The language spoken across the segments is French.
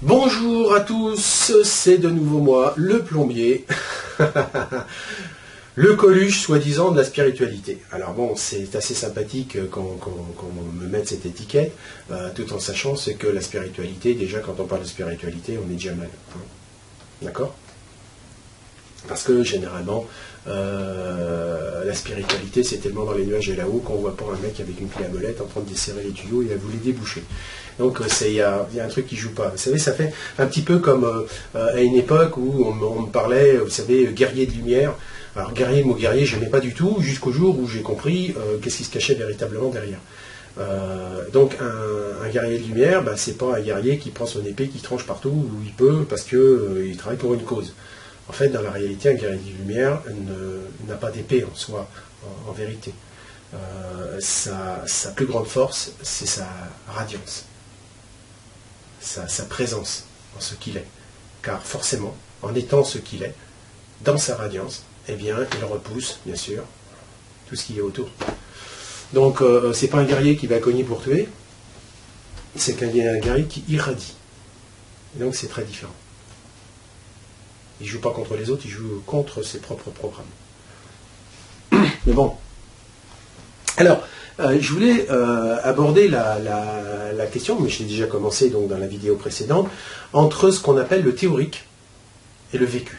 Bonjour à tous, c'est de nouveau moi, le plombier, le Coluche soi-disant de la spiritualité. Alors bon, c'est assez sympathique qu'on me mette cette étiquette, tout en sachant c'est que la spiritualité, déjà quand on parle de spiritualité, on est déjà mal. Hein. D'accord ? Parce que généralement, la spiritualité, c'est tellement dans les nuages et là-haut qu'on voit pas un mec avec une clé à molette en train de desserrer les tuyaux et à vous les déboucher. Donc il y a un truc qui joue pas. Vous savez, ça fait un petit peu comme à une époque où on me parlait, vous savez, guerrier de lumière. Alors guerrier, le mot guerrier, je n'aimais pas du tout, jusqu'au jour où j'ai compris qu'est-ce qui se cachait véritablement derrière. Donc un guerrier de lumière, c'est pas un guerrier qui prend son épée, qui tranche partout où il peut parce qu'il travaille pour une cause. En fait, dans la réalité, un guerrier de lumière n'a pas d'épée en soi, en vérité. Sa plus grande force, c'est sa radiance, sa présence en ce qu'il est. Car forcément, en étant ce qu'il est, dans sa radiance, eh bien, il repousse, bien sûr, tout ce qui est autour. Donc, c'est pas un guerrier qui va cogner pour tuer, c'est un guerrier qui irradie. Et donc, c'est très différent. Il ne joue pas contre les autres, il joue contre ses propres programmes. Mais bon. Alors, je voulais aborder la question, mais je l'ai déjà commencé donc, dans la vidéo précédente, entre ce qu'on appelle le théorique et le vécu.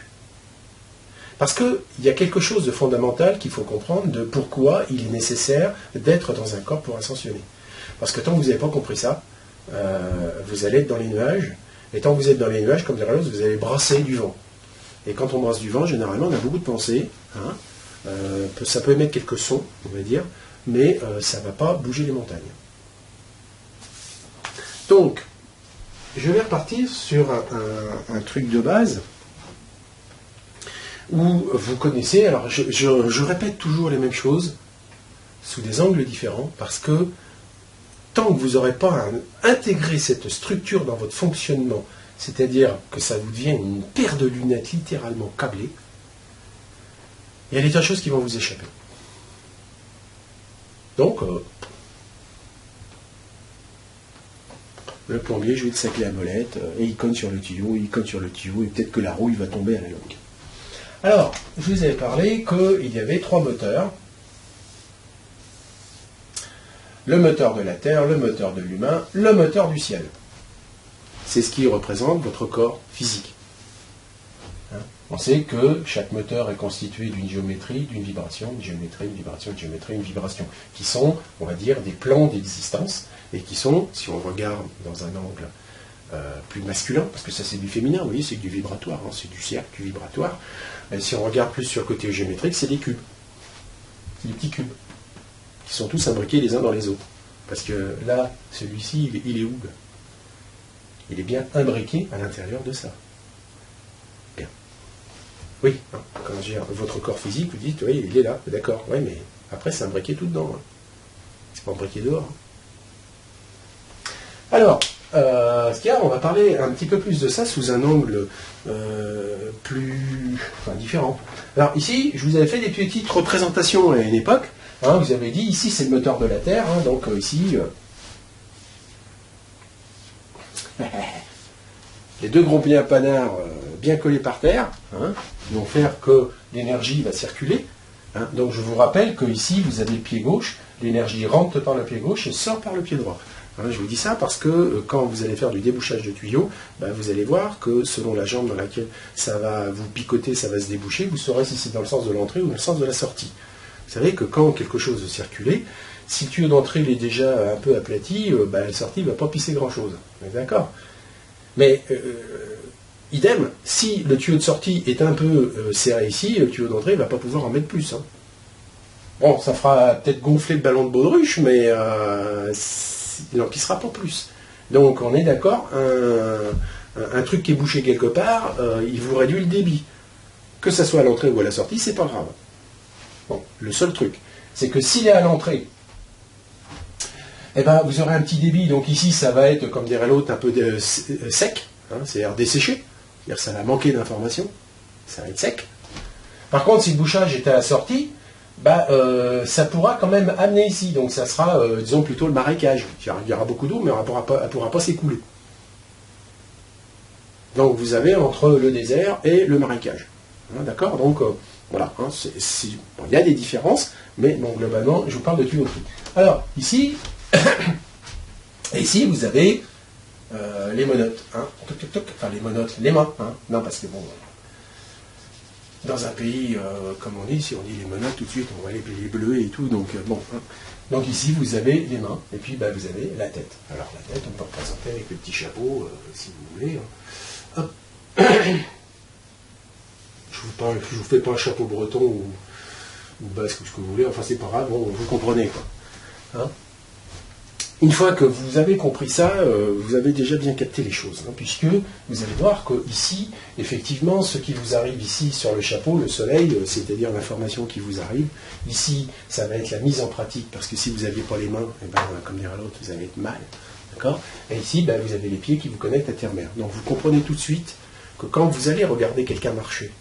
Parce qu'il y a quelque chose de fondamental qu'il faut comprendre de pourquoi il est nécessaire d'être dans un corps pour ascensionner. Parce que tant que vous n'avez pas compris ça, vous allez être dans les nuages, et tant que vous êtes dans les nuages, comme dirait l'autre, vous allez brasser du vent. Et quand on brasse du vent, généralement, on a beaucoup de pensées. Hein. Ça peut émettre quelques sons, on va dire, mais ça ne va pas bouger les montagnes. Donc, je vais repartir sur un truc de base où vous connaissez, alors je répète toujours les mêmes choses sous des angles différents, parce que tant que vous n'aurez pas intégré cette structure dans votre fonctionnement, c'est-à-dire que ça vous devient une paire de lunettes littéralement câblées, il y a des tas de choses qui vont vous échapper. Donc, le plombier joue de sa clé à molette, et il cogne sur le tuyau, et peut-être que la rouille va tomber à la longue. Alors, je vous avais parlé qu'il y avait 3 moteurs. Le moteur de la Terre, le moteur de l'humain, le moteur du ciel. C'est ce qui représente votre corps physique. On sait que chaque moteur est constitué d'une géométrie, d'une vibration, une géométrie, une vibration, une géométrie, une vibration, qui sont, on va dire, des plans d'existence, et qui sont, si on regarde dans un angle plus masculin, parce que ça c'est du féminin, vous voyez, c'est du vibratoire, hein, c'est du cercle, du vibratoire. Et si on regarde plus sur le côté géométrique, c'est des cubes. C'est des petits cubes, qui sont tous imbriqués les uns dans les autres. Parce que là, celui-ci, il est où? Il est bien imbriqué à l'intérieur de ça. Bien. Oui, hein, quand j'ai votre corps physique, vous dites, oui, il est là, d'accord. Oui, mais après, c'est imbriqué tout dedans. Hein. C'est pas imbriqué dehors. Hein. Alors, on va parler un petit peu plus de ça sous un angle différent. Alors ici, je vous avais fait des petites représentations à une époque. Hein, vous avez dit, ici, c'est le moteur de la Terre. Hein, donc ici... les 2 gros pieds panards bien collés par terre, hein, vont faire que l'énergie va circuler. Hein. Donc je vous rappelle que ici vous avez le pied gauche, l'énergie rentre par le pied gauche et sort par le pied droit. Hein, je vous dis ça parce que quand vous allez faire du débouchage de tuyaux, vous allez voir que selon la jambe dans laquelle ça va vous picoter, ça va se déboucher, vous saurez si c'est dans le sens de l'entrée ou dans le sens de la sortie. Vous savez que quand quelque chose veut circuler, si le tuyau d'entrée est déjà un peu aplati, la sortie ne va pas pisser grand-chose. D'accord ? Mais, idem, si le tuyau de sortie est un peu serré ici, le tuyau d'entrée ne va pas pouvoir en mettre plus. Hein. Bon, ça fera peut-être gonfler le ballon de baudruche, mais il n'en pissera pas plus. Donc, on est d'accord, un truc qui est bouché quelque part, il vous réduit le débit. Que ça soit à l'entrée ou à la sortie, c'est pas grave. Bon, le seul truc, c'est que s'il est à l'entrée, vous aurez un petit débit, donc ici ça va être, comme dirait l'autre, un peu sec, hein, c'est-à-dire desséché, c'est-à-dire ça va manquer d'informations, ça va être sec. Par contre, si le bouchage est à la sortie, ça pourra quand même amener ici, donc ça sera, disons, plutôt le marécage. Il y aura beaucoup d'eau, mais elle ne pourra pas s'écouler. Donc vous avez entre le désert et le marécage. Hein, d'accord? Donc voilà, hein, bon, il y a des différences, mais bon, globalement, je vous parle de tuyauterie. Alors, ici, ici vous avez les monotes. Hein, enfin, les monotes, les mains. Hein, non, parce que bon, dans un pays comme on dit, si on dit les monotes, tout de suite, on voit les bleus et tout, donc bon. Hein. Donc ici, vous avez les mains, et puis bah, vous avez la tête. Alors la tête, on peut représenter avec le petit chapeau, si vous voulez. Hein. Hop. Je vous fais pas un chapeau breton ou basque ou ce que vous voulez, enfin c'est pas grave, bon, vous comprenez quoi. Hein. Une fois que vous avez compris ça, vous avez déjà bien capté les choses, hein, puisque vous allez voir que ici, effectivement, ce qui vous arrive ici sur le chapeau, le soleil, c'est-à-dire l'information qui vous arrive, ici, ça va être la mise en pratique, parce que si vous n'aviez pas les mains, eh ben, comme dirait l'autre, vous allez être mal. D'accord ? Et ici, ben, vous avez les pieds qui vous connectent à terre-mer. Donc vous comprenez tout de suite que quand vous allez regarder quelqu'un marcher,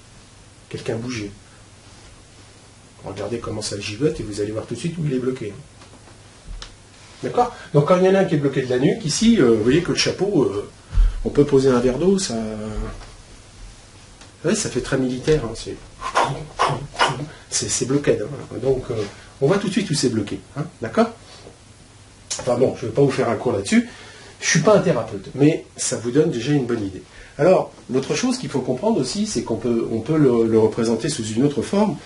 quelqu'un bouger, regardez comment ça gigote et vous allez voir tout de suite où il est bloqué. D'accord? Donc quand il y en a un qui est bloqué de la nuque, ici, vous voyez que le chapeau, on peut poser un verre d'eau, ça... Ouais, ça fait très militaire, hein, c'est bloqué. Hein. Donc on voit tout de suite où c'est bloqué. Hein, d'accord? Enfin bon, je ne vais pas vous faire un cours là-dessus. Je ne suis pas un thérapeute, mais ça vous donne déjà une bonne idée. Alors, l'autre chose qu'il faut comprendre aussi, c'est qu'on peut le représenter sous une autre forme.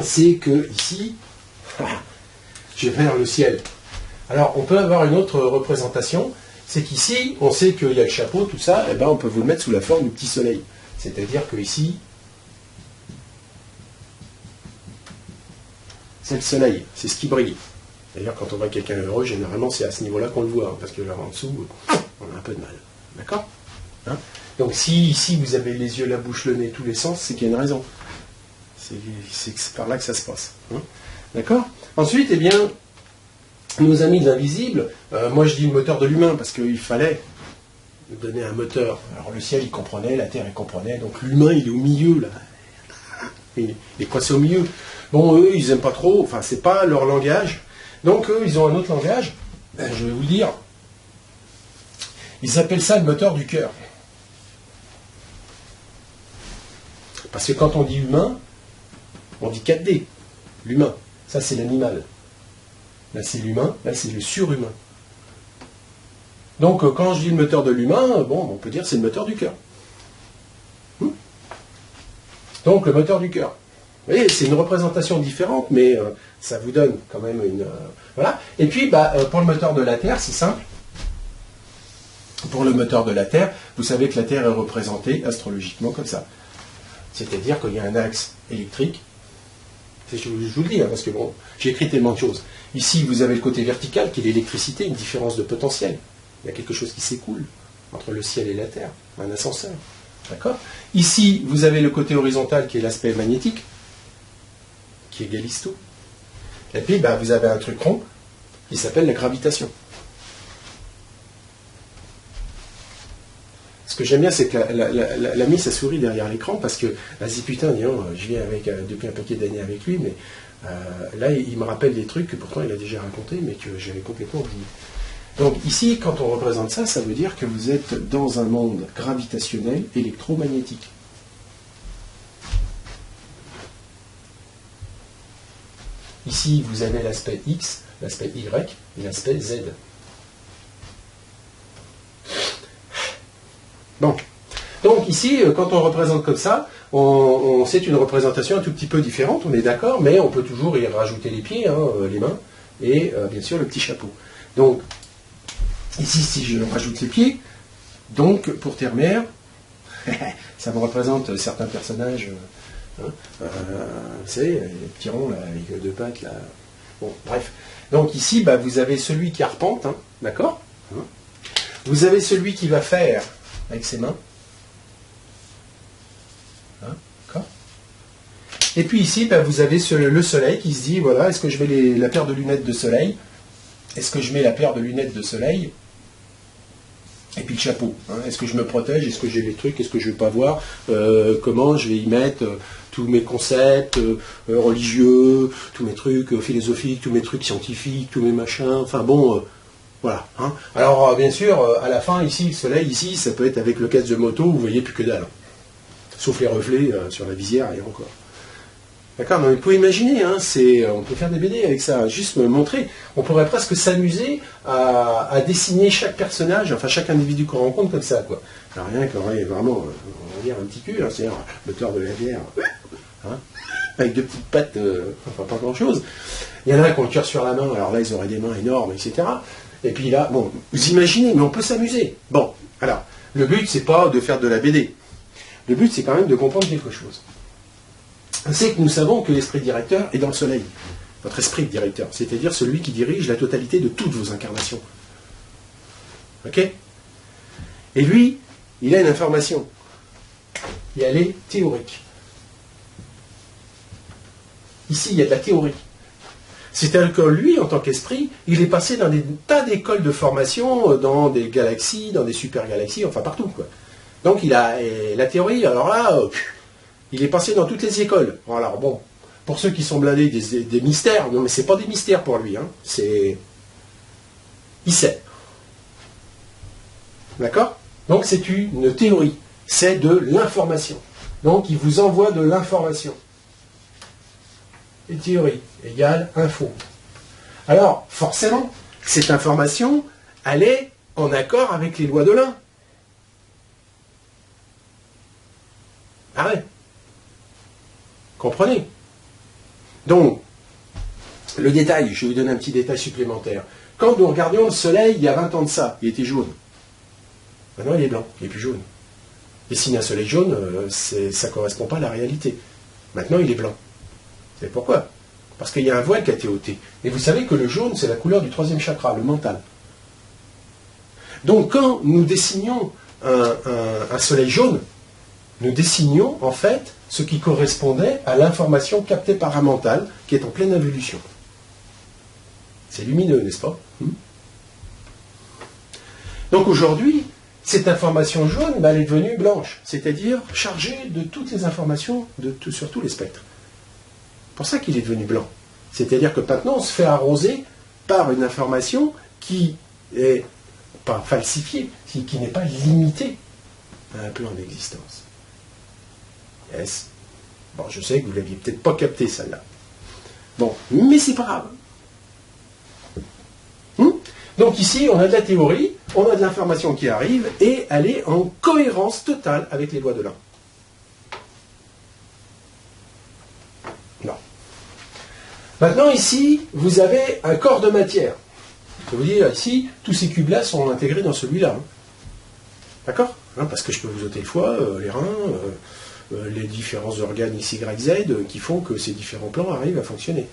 C'est que ici... je vais vers le ciel. Alors, on peut avoir une autre représentation, c'est qu'ici, on sait qu'il y a le chapeau, tout ça, et ben on peut vous le mettre sous la forme du petit soleil. C'est-à-dire que ici, c'est le soleil, c'est ce qui brille. D'ailleurs, quand on voit quelqu'un heureux, généralement, c'est à ce niveau-là qu'on le voit, hein, parce que là, en dessous, on a un peu de mal. D'accord? Hein? Donc, si ici, vous avez les yeux, la bouche, le nez, tous les sens, c'est qu'il y a une raison. C'est par là que ça se passe. Hein? D'accord? Ensuite, eh bien, nos amis de l'invisible, moi je dis le moteur de l'humain, parce qu'il fallait donner un moteur. Alors le ciel, il comprenait, la terre, il comprenait, donc l'humain, il est au milieu, là. Il est coincé au milieu. Bon, eux, ils n'aiment pas trop, enfin, c'est pas leur langage. Donc, eux, ils ont un autre langage, je vais vous le dire. Ils appellent ça le moteur du cœur. Parce que quand on dit humain, on dit 4D, l'humain. Ça, c'est l'animal. Là, c'est l'humain. Là, c'est le surhumain. Donc, quand je dis le moteur de l'humain, bon, on peut dire c'est le moteur du cœur. Donc, le moteur du cœur. Vous voyez, c'est une représentation différente, mais ça vous donne quand même une... voilà. Et puis, pour le moteur de la Terre, c'est simple. Pour le moteur de la Terre, vous savez que la Terre est représentée astrologiquement comme ça. C'est-à-dire qu'il y a un axe électrique. Je vous le dis, hein, parce que bon, j'ai écrit tellement de choses. Ici, vous avez le côté vertical, qui est l'électricité, une différence de potentiel. Il y a quelque chose qui s'écoule entre le ciel et la terre, un ascenseur. D'accord? Ici, vous avez le côté horizontal, qui est l'aspect magnétique, qui égalise tout. Et puis, vous avez un truc rond, qui s'appelle la gravitation. Ce que j'aime bien, c'est que la mis sa souris derrière l'écran, parce que, vas-y putain, disons, je viens depuis un paquet d'années avec lui, mais là, il me rappelle des trucs que pourtant il a déjà raconté, mais que j'avais complètement oublié. Donc ici, quand on représente ça, ça veut dire que vous êtes dans un monde gravitationnel électromagnétique. Ici, vous avez l'aspect X, l'aspect Y et l'aspect Z. Bon. Donc ici, quand on représente comme ça, c'est une représentation un tout petit peu différente, on est d'accord, mais on peut toujours y rajouter les pieds, hein, les mains, et bien sûr le petit chapeau. Donc, ici, si je rajoute les pieds, donc pour terre-mer, ça me représente certains personnages, vous savez, les petits ronds là, avec deux pattes, là. Bon, bref. Donc ici, vous avez celui qui arpente, hein, d'accord, hein. Vous avez celui qui va faire avec ses mains. Hein, d'accord. Et puis ici, vous avez le soleil qui se dit, voilà, est-ce que je mets la paire de lunettes de soleil? Est-ce que je mets la paire de lunettes de soleil? Et puis le chapeau. Hein, est-ce que je me protège? Est-ce que j'ai les trucs? Est-ce que je ne vais pas voir? Comment je vais y mettre tous mes concepts religieux, tous mes trucs philosophiques, tous mes trucs scientifiques, tous mes machins. Enfin bon, Voilà. Hein. Alors, bien sûr, à la fin, ici, le soleil, ici, ça peut être avec le casque de moto, vous voyez plus que dalle. Sauf les reflets sur la visière et encore. D'accord, mais vous pouvez imaginer, hein, on peut faire des BD avec ça, juste me montrer. On pourrait presque s'amuser à dessiner chaque personnage, enfin chaque individu qu'on rencontre comme ça, quoi. Alors rien qu'aurait vraiment, on va dire, un petit cul, hein, c'est-à-dire le moteur de la bière, hein, avec deux petites pattes, enfin pas grand-chose. Il y en a qui ont le cœur sur la main, alors là ils auraient des mains énormes, etc. Et puis là, bon, vous imaginez, mais on peut s'amuser. Bon, alors, le but c'est pas de faire de la BD. Le but c'est quand même de comprendre quelque chose. C'est que nous savons que l'esprit directeur est dans le soleil. Votre esprit directeur, c'est-à-dire celui qui dirige la totalité de toutes vos incarnations. Ok? Et lui, il a une information. Et elle est théorique. Ici, il y a de la théorie. C'est-à-dire que lui, en tant qu'esprit, il est passé dans des tas d'écoles de formation, dans des galaxies, dans des super galaxies, enfin partout, quoi. Donc il a la théorie, alors là, il est passé dans toutes les écoles. Alors bon, pour ceux qui sont blindés des mystères, non mais c'est pas des mystères pour lui, hein, c'est... Il sait. D'accord? Donc c'est une théorie, c'est de l'information. Donc il vous envoie de l'information. Et théorie égale info. Alors, forcément, cette information, elle est en accord avec les lois de l'un. Ah ouais. Comprenez? Donc, le détail, je vais vous donner un petit détail supplémentaire. Quand nous regardions le soleil, il y a 20 ans de ça, il était jaune. Maintenant, il est blanc, il n'est plus jaune. Dessiner un soleil jaune, ça ne correspond pas à la réalité. Maintenant, il est blanc. Vous savez pourquoi? Parce qu'il y a un voile qui a été ôté. Et vous savez que le jaune, c'est la couleur du troisième chakra, le mental. Donc, quand nous dessinions un soleil jaune, nous dessinions, en fait, ce qui correspondait à l'information captée par un mental qui est en pleine évolution. C'est lumineux, n'est-ce pas? Donc aujourd'hui, cette information jaune, elle est devenue blanche, c'est-à-dire chargée de toutes les informations sur tous les spectres. C'est pour ça qu'il est devenu blanc. C'est-à-dire que maintenant, on se fait arroser par une information qui n'est pas falsifiée, qui n'est pas limitée à un plan d'existence. Yes. Bon, je sais que vous ne l'aviez peut-être pas capté, celle-là. Bon, mais c'est pas grave. Donc ici, on a de la théorie, on a de l'information qui arrive, et elle est en cohérence totale avec les lois de l'un. Non. Maintenant, ici, vous avez un corps de matière. Je peux vous dire, ici, tous ces cubes-là sont intégrés dans celui-là. D'accord? Parce que je peux vous ôter le foie, les reins, les différents organes X, Y, Z qui font que ces différents plans arrivent à fonctionner.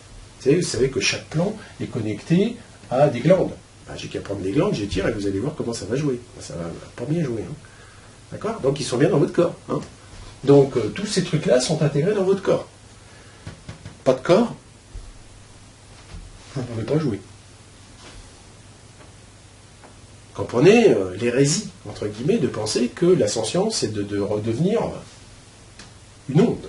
Vous savez que chaque plan est connecté à des glandes. J'ai qu'à prendre des glandes, j'étire et vous allez voir comment ça va jouer. Ça va pas bien jouer. D'accord? Donc ils sont bien dans votre corps. Donc tous ces trucs-là sont intégrés dans votre corps. Pas de corps, vous ne pouvez pas jouer. Comprenez l'hérésie, entre guillemets, de penser que l'ascension, c'est de redevenir une onde.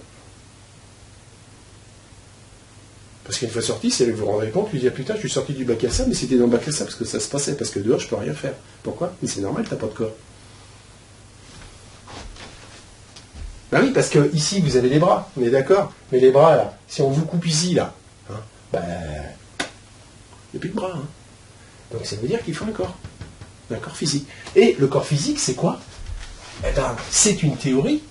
Parce qu'une fois sorti, c'est vous vous rendez compte, vous dites, putain, je suis sorti du bac à sable, mais c'était dans le bac à sable parce que ça se passait, parce que dehors, je peux rien faire. Pourquoi? Mais c'est normal, t'as pas de corps. Ben oui, parce que ici, vous avez les bras, on est d'accord? Mais les bras, là, si on vous coupe ici, là, il n'y a plus de bras. Donc ça veut dire qu'il faut un corps. Un corps physique. Et le corps physique, c'est quoi? Eh ben, c'est une théorie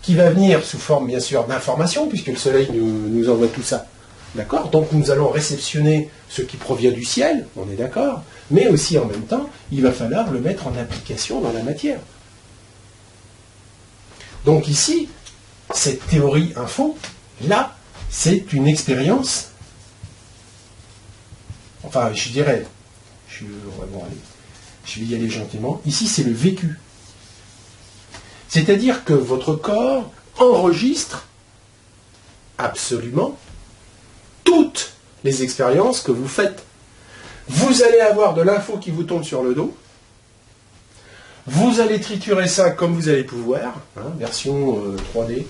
qui va venir sous forme, bien sûr, d'information, puisque le soleil nous envoie tout ça. D'accord? Donc nous allons réceptionner ce qui provient du ciel, on est d'accord, mais aussi en même temps, il va falloir le mettre en application dans la matière. Donc ici, cette théorie info, là, c'est une expérience, enfin, je dirais, je vais y aller gentiment, ici c'est le vécu. C'est-à-dire que votre corps enregistre absolument toutes les expériences que vous faites. Vous allez avoir de l'info qui vous tombe sur le dos. Vous allez triturer ça comme vous allez pouvoir, version 3D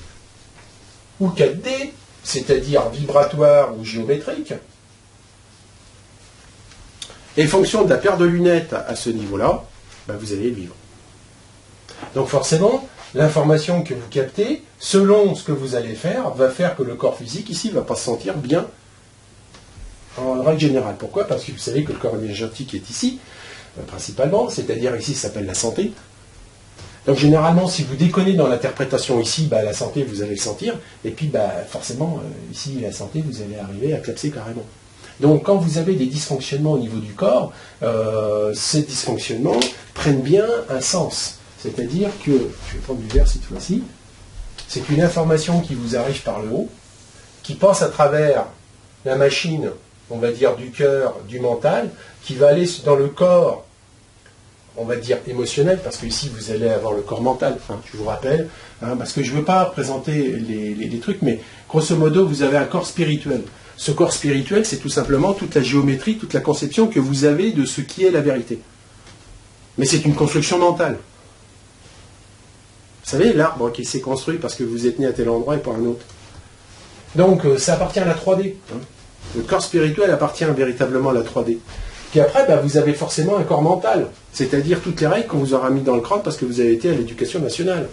ou 4D, c'est-à-dire vibratoire ou géométrique. Et en fonction de la paire de lunettes à ce niveau-là, ben vous allez vivre. Donc forcément, l'information que vous captez, selon ce que vous allez faire, va faire que le corps physique ici ne va pas se sentir bien en règle générale. Pourquoi? Parce que vous savez que le corps énergétique est ici, principalement, c'est-à-dire ici ça s'appelle la santé. Donc généralement, si vous déconnez dans l'interprétation ici, bah, la santé, vous allez le sentir, et puis bah, forcément, ici, la santé, vous allez arriver à clapser carrément. Donc quand vous avez des dysfonctionnements au niveau du corps, ces dysfonctionnements prennent bien un sens. C'est-à-dire que, je vais prendre du verre cette fois-ci, c'est une information qui vous arrive par le haut, qui passe à travers la machine, on va dire du cœur, du mental, qui va aller dans le corps, on va dire émotionnel, parce que ici vous allez avoir le corps mental, hein, je vous rappelle, hein, parce que je ne veux pas présenter les trucs, mais grosso modo vous avez un corps spirituel. Ce corps spirituel, c'est tout simplement toute la géométrie, toute la conception que vous avez de ce qui est la vérité. Mais c'est une construction mentale. Vous savez, l'arbre qui s'est construit parce que vous êtes né à tel endroit et pas un autre. Donc ça appartient à la 3D. Hein. Le corps spirituel appartient véritablement à la 3D. Puis après, bah, vous avez forcément un corps mental, c'est-à-dire toutes les règles qu'on vous aura mis dans le crâne parce que vous avez été à l'éducation nationale.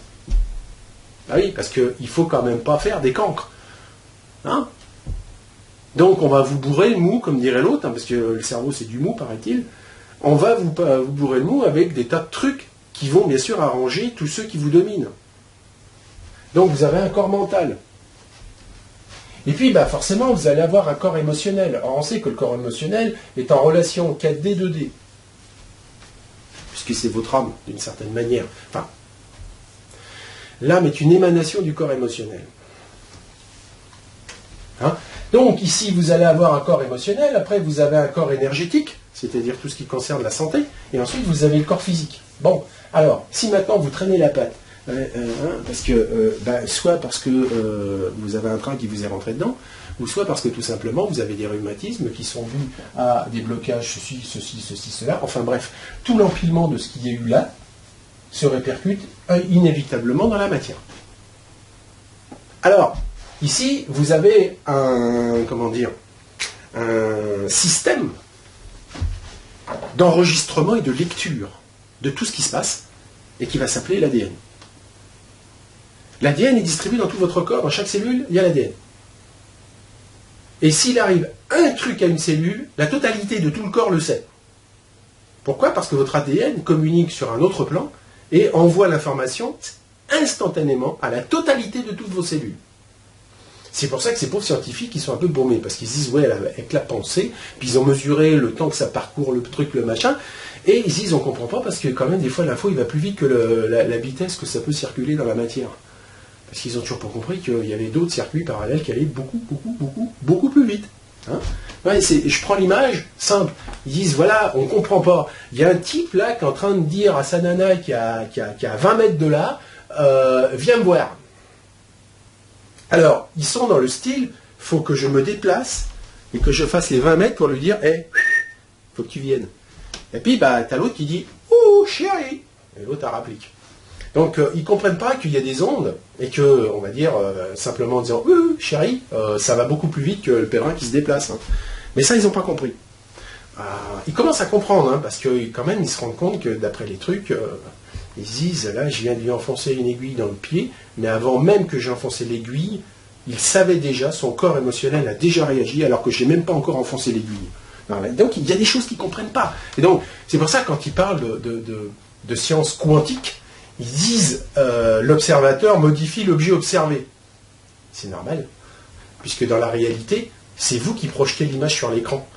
Ah oui, parce qu'il ne faut quand même pas faire des cancres. Hein? Donc on va vous bourrer le mou, comme dirait l'autre, hein, parce que le cerveau c'est du mou, paraît-il. On va vous bourrer le mou avec des tas de trucs qui vont bien sûr arranger tous ceux qui vous dominent. Donc vous avez un corps mental. Et puis bah, forcément vous allez avoir un corps émotionnel. Alors on sait que le corps émotionnel est en relation 4D, 2D. Puisque c'est votre âme, d'une certaine manière. Enfin, l'âme est une émanation du corps émotionnel. Hein? Donc ici vous allez avoir un corps émotionnel, après vous avez un corps énergétique, c'est-à-dire tout ce qui concerne la santé, et ensuite vous avez le corps physique. Bon, alors, si maintenant vous traînez la patte, parce que, soit parce que vous avez un train qui vous est rentré dedans, ou soit parce que tout simplement vous avez des rhumatismes qui sont dus à des blocages, ceci, cela, enfin bref, tout l'empilement de ce qu'il y a eu là se répercute inévitablement dans la matière. Alors, ici, vous avez un système d'enregistrement et de lecture de tout ce qui se passe, et qui va s'appeler l'ADN. L'ADN est distribué dans tout votre corps, dans chaque cellule, il y a l'ADN. Et s'il arrive un truc à une cellule, la totalité de tout le corps le sait. Pourquoi? Parce que votre ADN communique sur un autre plan et envoie l'information instantanément à la totalité de toutes vos cellules. C'est pour ça que ces pauvres scientifiques, ils sont un peu baumés, parce qu'ils disent, ouais, avec la pensée, puis ils ont mesuré le temps que ça parcourt le truc, le machin, et ils disent, on ne comprend pas, parce que quand même, des fois, l'info, il va plus vite que la vitesse que ça peut circuler dans la matière. Parce qu'ils n'ont toujours pas compris qu'il y avait d'autres circuits parallèles qui allaient beaucoup plus vite. Hein? Ouais, je prends l'image, simple. Ils disent, voilà, on ne comprend pas. Il y a un type, là, qui est en train de dire à sa nana qui a 20 mètres de là, viens me voir. Alors, ils sont dans le style, faut que je me déplace et que je fasse les 20 mètres pour lui dire, hé, faut que tu viennes. Et puis, bah, t'as l'autre qui dit, ouh, chérie. Et l'autre, elle rapplique. Donc, ils ne comprennent pas qu'il y a des ondes et que, on va dire, simplement en disant, ouh, chérie, ça va beaucoup plus vite que le pèlerin qui se déplace. Hein. Mais ça, ils n'ont pas compris. Ils commencent à comprendre, hein, parce que quand même, ils se rendent compte que, d'après les trucs, ils se disent, là, je viens de lui enfoncer une aiguille dans le pied, mais avant même que j'ai enfoncé l'aiguille, il savait déjà, son corps émotionnel a déjà réagi, alors que je n'ai même pas encore enfoncé l'aiguille. Donc, il y a des choses qu'ils ne comprennent pas. Et donc, c'est pour ça, quand ils parlent de science quantique, ils disent, l'observateur modifie l'objet observé. C'est normal, puisque dans la réalité, c'est vous qui projetez l'image sur l'écran.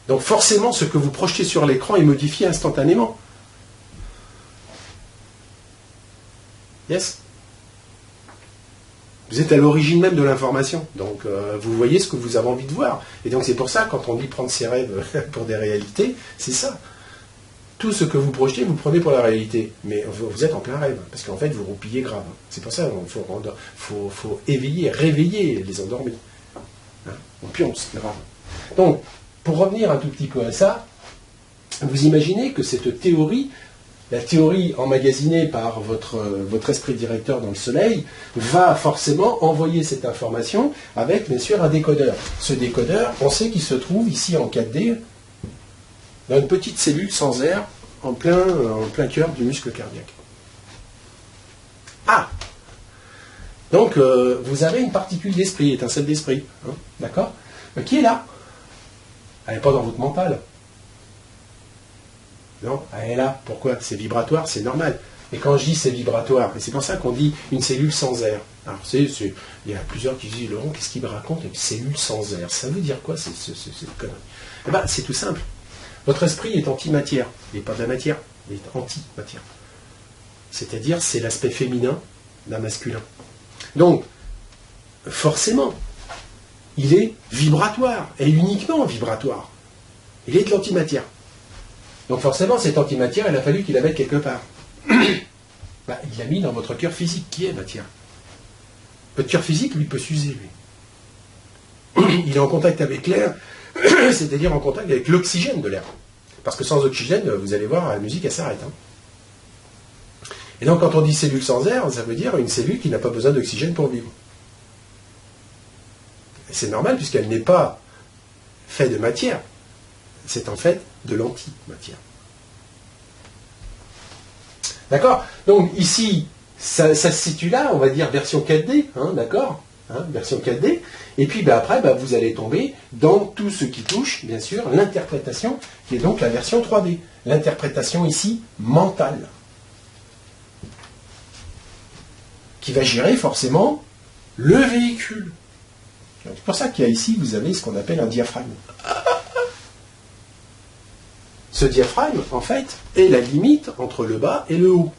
Donc, forcément, ce que vous projetez sur l'écran est modifié instantanément. Yes. Vous êtes à l'origine même de l'information. Donc, vous voyez ce que vous avez envie de voir. Et donc, c'est pour ça, quand on dit prendre ses rêves pour des réalités, c'est ça. Tout ce que vous projetez, vous prenez pour la réalité. Mais vous êtes en plein rêve. Parce qu'en fait, vous roupillez grave. C'est pour ça qu'il faut éveiller, réveiller les endormis. Hein, on pionce, grave. Donc, pour revenir un tout petit peu à ça, vous imaginez que cette théorie la théorie emmagasinée par votre esprit directeur dans le soleil va forcément envoyer cette information avec, bien sûr, un décodeur. Ce décodeur, on sait qu'il se trouve ici en 4D, dans une petite cellule sans air, en plein cœur du muscle cardiaque. Ah! Donc, vous avez une particule d'esprit, étincelle d'esprit, hein, d'accord? Qui est là? Elle n'est pas dans votre mental. Non, elle est là. Pourquoi? C'est vibratoire, c'est normal. Et quand je dis c'est vibratoire, et c'est pour ça qu'on dit une cellule sans air. Alors, il y a plusieurs qui disent, Laurent, qu'est-ce qu'il me raconte une cellule sans air? Ça veut dire quoi, cette connerie? Eh bien, c'est tout simple. Votre esprit est antimatière. Il n'est pas de la matière, il est anti-matière. C'est-à-dire, c'est l'aspect féminin d'un masculin. Donc, forcément, il est vibratoire, et uniquement vibratoire. Il est de l'antimatière. Donc forcément, cette antimatière, il a fallu qu'il la mette quelque part. Il l'a mis dans votre cœur physique, qui est matière. Votre cœur physique, lui, peut s'user, lui. Il est en contact avec l'air, c'est-à-dire en contact avec l'oxygène de l'air. Parce que sans oxygène, vous allez voir, la musique, elle s'arrête. Hein. Et donc, quand on dit cellule sans air, ça veut dire une cellule qui n'a pas besoin d'oxygène pour vivre. Et c'est normal, puisqu'elle n'est pas faite de matière. C'est en fait de l'antimatière. D'accord? Donc, ici, ça se situe là, on va dire version 4D, hein, d'accord? Hein, version 4D. Et puis, après, vous allez tomber dans tout ce qui touche, bien sûr, l'interprétation, qui est donc la version 3D. L'interprétation ici, mentale. Qui va gérer forcément le véhicule. C'est pour ça qu'il y a ici, vous avez ce qu'on appelle un diaphragme. Ce diaphragme, en fait, est la limite entre le bas et le haut.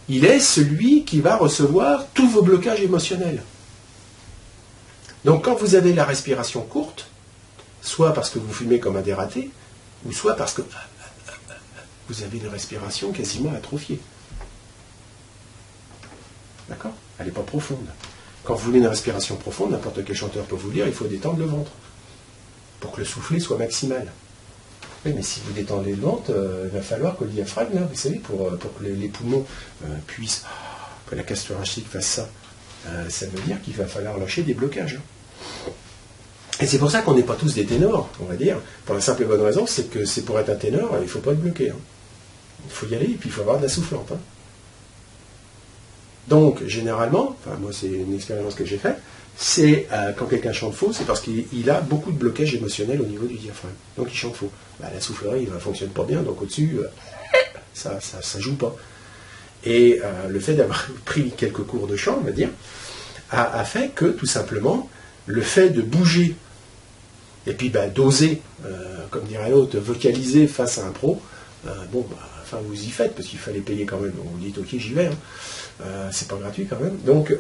Il est celui qui va recevoir tous vos blocages émotionnels. Donc quand vous avez la respiration courte, soit parce que vous fumez comme un dératé, ou soit parce que vous avez une respiration quasiment atrophiée. D'accord? Elle n'est pas profonde. Quand vous voulez une respiration profonde, n'importe quel chanteur peut vous le dire, il faut détendre le ventre pour que le soufflet soit maximal. Oui, mais si vous détendez le ventre, il va falloir que le diaphragme, là, vous savez, pour que les poumons puissent, que la cage thoracique fasse ça, ça veut dire qu'il va falloir lâcher des blocages. Et c'est pour ça qu'on n'est pas tous des ténors, on va dire, pour la simple et bonne raison, c'est que c'est pour être un ténor, il ne faut pas être bloqué. Hein. Il faut y aller, et puis il faut avoir de la soufflante. Hein. Donc, généralement, enfin moi c'est une expérience que j'ai faite, c'est quand quelqu'un chante faux, c'est parce qu'il a beaucoup de blocages émotionnels au niveau du diaphragme. Donc il chante faux. La soufflerie ne fonctionne pas bien, donc au-dessus, ça joue pas. Et le fait d'avoir pris quelques cours de chant, on va dire, a fait que, tout simplement, le fait de bouger, et puis d'oser, comme dirait l'autre, vocaliser face à un pro, enfin vous y faites, parce qu'il fallait payer quand même. On dit, ok, j'y vais, hein. C'est pas gratuit quand même, donc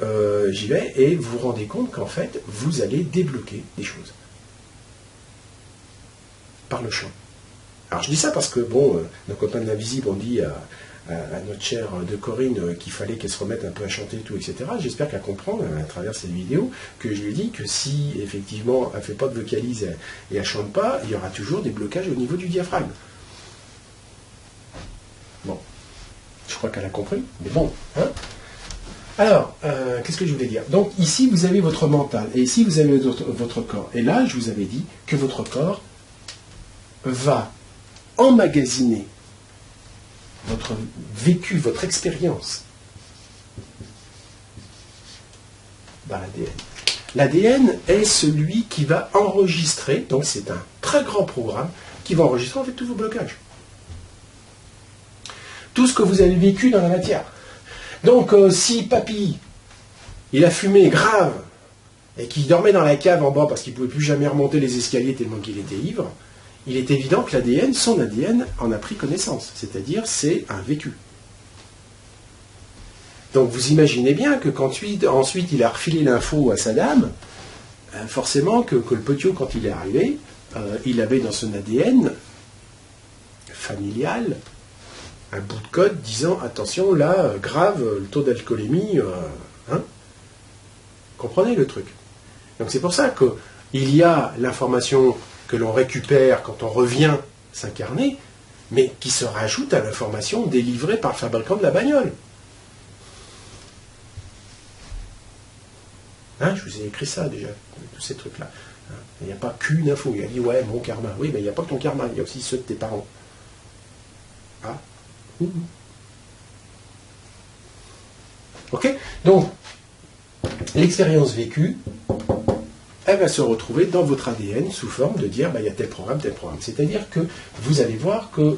j'y vais, et vous vous rendez compte qu'en fait, vous allez débloquer des choses. Par le chant. Alors je dis ça parce que, nos copains de l'Invisible ont dit à notre chère de Corinne qu'il fallait qu'elle se remette un peu à chanter, tout, etc. J'espère qu'elle comprend, à travers cette vidéo, que je lui dis que si, effectivement, elle ne fait pas de vocalise et elle ne chante pas, il y aura toujours des blocages au niveau du diaphragme. Bon. Je crois qu'elle a compris, mais bon. Hein. Alors, qu'est-ce que je voulais dire? Donc, ici, vous avez votre mental, et ici, vous avez votre corps. Et là, je vous avais dit que votre corps va emmagasiner votre vécu, votre expérience dans l'ADN. L'ADN est celui qui va enregistrer, donc c'est un très grand programme, qui va enregistrer en fait tous vos blocages. Tout ce que vous avez vécu dans la matière. Donc, si papy, il a fumé grave, et qu'il dormait dans la cave en bas parce qu'il ne pouvait plus jamais remonter les escaliers tellement qu'il était ivre, il est évident que l'ADN, son ADN, en a pris connaissance. C'est-à-dire, c'est un vécu. Donc, vous imaginez bien que quand ensuite il a refilé l'info à sa dame, forcément que le petiot, quand il est arrivé, il avait dans son ADN familial un bout de code disant attention là, grave, le taux d'alcoolémie, comprenez le truc. Donc c'est pour ça qu'il y a l'information que l'on récupère quand on revient s'incarner, mais qui se rajoute à l'information délivrée par le fabricant de la bagnole. Hein, je vous ai écrit ça déjà, tous ces trucs-là. Hein, il n'y a pas qu'une info. Il a dit, ouais, mon karma. Oui, mais il n'y a pas que ton karma, il y a aussi ceux de tes parents. Ah. Ok? Donc, l'expérience vécue, elle va se retrouver dans votre ADN sous forme de dire, il y a tel programme, tel programme. C'est-à-dire que vous allez voir que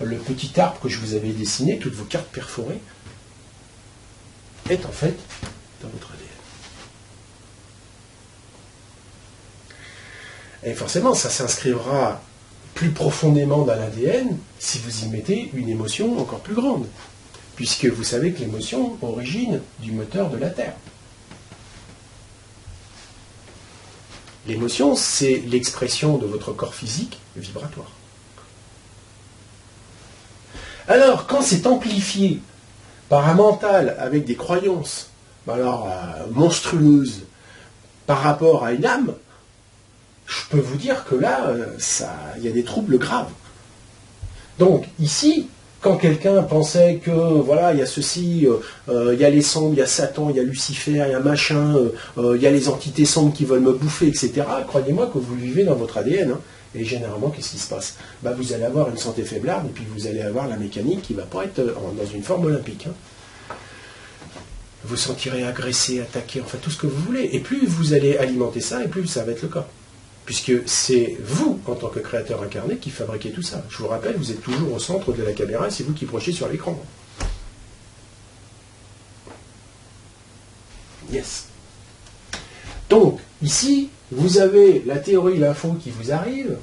le petit arbre que je vous avais dessiné, toutes vos cartes perforées, est en fait dans votre ADN. Et forcément, ça s'inscrira plus profondément dans l'ADN si vous y mettez une émotion encore plus grande. Puisque vous savez que l'émotion origine du moteur de la Terre. L'émotion, c'est l'expression de votre corps physique vibratoire. Alors, quand c'est amplifié par un mental avec des croyances monstrueuses par rapport à une âme, je peux vous dire que là, il y a des troubles graves. Donc, ici, quand quelqu'un pensait que, voilà, il y a ceci, il y a les sombres, il y a Satan, il y a Lucifer, il y a machin, il y a les entités sombres qui veulent me bouffer, etc., croyez-moi que vous vivez dans votre ADN. Hein. Et généralement, qu'est-ce qui se passe? Vous allez avoir une santé faiblarde, et puis vous allez avoir la mécanique qui ne va pas être dans une forme olympique. Hein. Vous sentirez agressé, attaqué, enfin tout ce que vous voulez. Et plus vous allez alimenter ça, et plus ça va être le cas. Puisque c'est vous, en tant que créateur incarné, qui fabriquez tout ça. Je vous rappelle, vous êtes toujours au centre de la caméra, et c'est vous qui projetez sur l'écran. Yes. Donc, ici, vous avez la théorie, l'info qui vous arrive,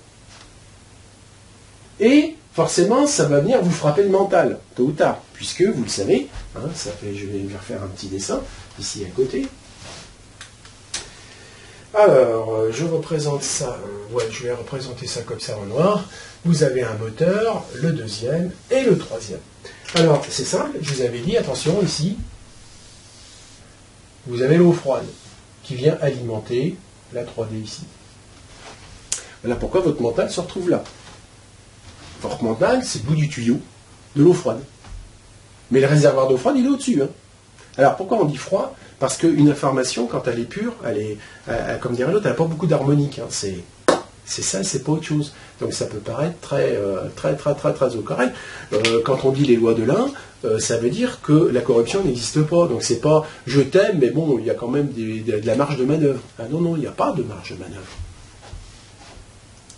et forcément, ça va venir vous frapper le mental, tôt ou tard, puisque, vous le savez, hein, je vais refaire un petit dessin, ici à côté. Alors, je représente ça, je vais représenter ça comme ça en noir. Vous avez un moteur, le deuxième et le troisième. Alors, c'est simple, je vous avais dit, attention, ici, vous avez l'eau froide qui vient alimenter la 3D ici. Voilà pourquoi votre mental se retrouve là. Votre mental, c'est le bout du tuyau de l'eau froide. Mais le réservoir d'eau froide, il est au-dessus. Hein. Alors, pourquoi on dit froid? Parce qu'une information, quand elle est pure, comme dirait l'autre, elle n'a pas beaucoup d'harmonique. Hein. C'est ça, c'est pas autre chose. Donc ça peut paraître très au carré. Quand on dit les lois de l'un, ça veut dire que la corruption n'existe pas. Donc c'est pas je t'aime, mais bon, il y a quand même de la marge de manœuvre. Ah non, il n'y a pas de marge de manœuvre.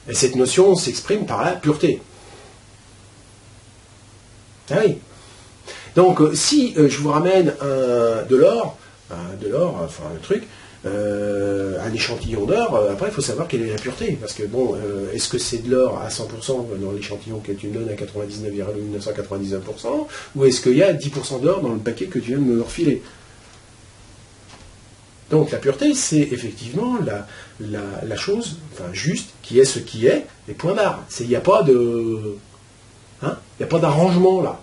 Et cette notion s'exprime par la pureté. Ah oui. Donc si je vous ramène de l'or, enfin un truc, un échantillon d'or, après il faut savoir quelle est la pureté, parce que bon, est-ce que c'est de l'or à 100% dans l'échantillon que tu me donnes à 99,999%, ou est-ce qu'il y a 10% d'or dans le paquet que tu viens de me refiler? Donc la pureté, c'est effectivement la chose, enfin juste, qui est ce qui est, et point barre. Il n'y a pas de... Hein, il n'y a pas d'arrangement là.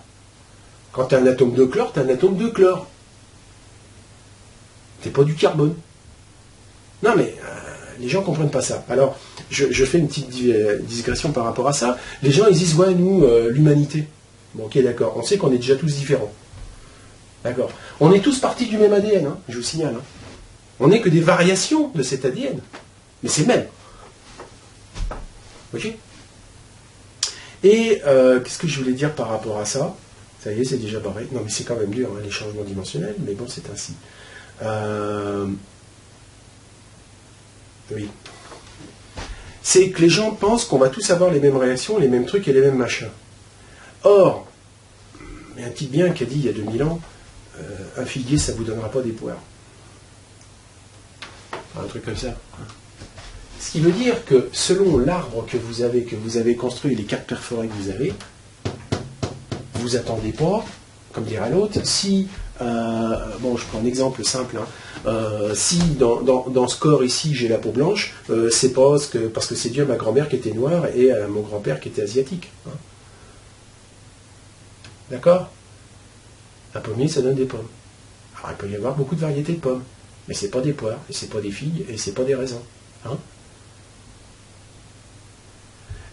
Quand tu as un atome de chlore, tu as un atome de chlore. C'est pas du carbone. Non mais les gens ne comprennent pas ça. Alors, je fais une petite digression par rapport à ça. Les gens ils disent, ouais, nous, l'humanité. Bon, ok, d'accord. On sait qu'on est déjà tous différents. D'accord. On est tous partis du même ADN, hein, je vous signale. Hein. On n'est que des variations de cet ADN. Mais c'est le même. Ok. Et qu'est-ce que je voulais dire par rapport à ça? Ça y est, c'est déjà barré. Non, mais c'est quand même dur, hein, les changements dimensionnels, mais bon, c'est ainsi. Oui. C'est que les gens pensent qu'on va tous avoir les mêmes réactions, les mêmes trucs et les mêmes machins. Or, il y a un type bien qui a dit il y a 2000 ans, un figuier, ça ne vous donnera pas des poires. Un truc comme ça. Ce qui veut dire que selon l'arbre que vous avez construit, les cartes perforées que vous avez, vous attendez pas, comme dirait l'autre, si, bon, je prends un exemple simple, hein, si dans ce corps ici j'ai la peau blanche, c'est pas parce que c'est dû à ma grand-mère qui était noire et à mon grand-père qui était asiatique. Hein. D'accord? Un pommier, ça donne des pommes. Alors il peut y avoir beaucoup de variétés de pommes, mais c'est pas des poires, et c'est pas des figues, et c'est pas des raisins. Hein.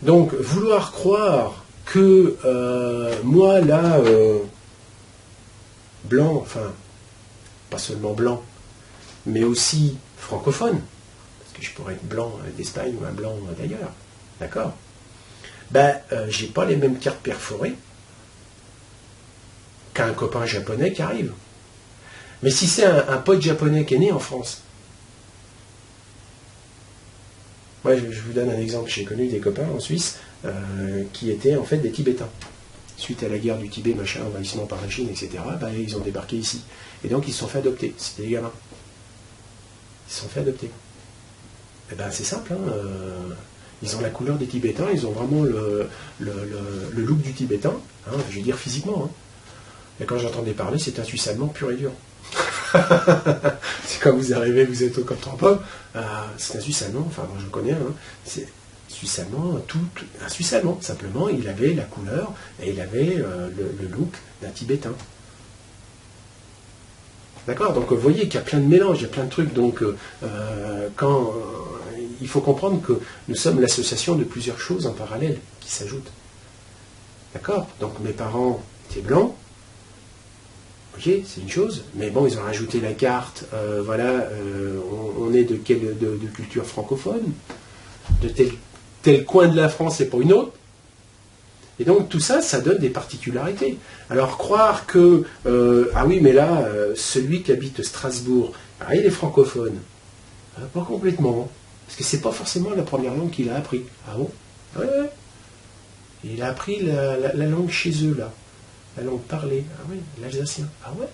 Donc, vouloir croire que moi, là, blanc, enfin, pas seulement blanc, mais aussi francophone, parce que je pourrais être blanc d'Espagne ou un blanc d'ailleurs, d'accord? Ben, j'ai pas les mêmes cartes perforées qu'un copain japonais qui arrive. Mais si c'est un pote japonais qui est né en France, moi je vous donne un exemple, j'ai connu des copains en Suisse qui étaient en fait des Tibétains. Suite à la guerre du Tibet, machin, envahissement par la Chine, etc., ben, ils ont débarqué ici. Et donc ils se sont fait adopter, c'était des gamins. Ils se sont fait adopter. Et ben c'est simple, hein, ils ont la couleur des Tibétains, ils ont vraiment le look du Tibétain, hein, je veux dire physiquement. Hein. Et quand j'entendais parler, c'est un Suisse allemand pur et dur. C'est quand vous arrivez, vous êtes au Cap Tampon, c'est un Suisse allemand, enfin moi je connais, hein, c'est Suisse allemand, un Suisse allemand, simplement il avait la couleur et il avait le look d'un Tibétain. D'accord? Donc vous voyez qu'il y a plein de mélanges, il y a plein de trucs, donc il faut comprendre que nous sommes l'association de plusieurs choses en parallèle qui s'ajoutent. D'accord? Donc mes parents étaient blancs. Ok, c'est une chose, mais bon, ils ont rajouté la carte, voilà, on est de culture francophone, de tel coin de la France et pas une autre. Et donc tout ça, ça donne des particularités. Alors croire que, ah oui, mais là, celui qui habite Strasbourg, ah, il est francophone. Pas complètement, parce que c'est pas forcément la première langue qu'il a appris. Ah bon? Ouais, ouais. Il a appris la langue chez eux, là. La langue parlée, ah oui, l'alsacien, ah ouais,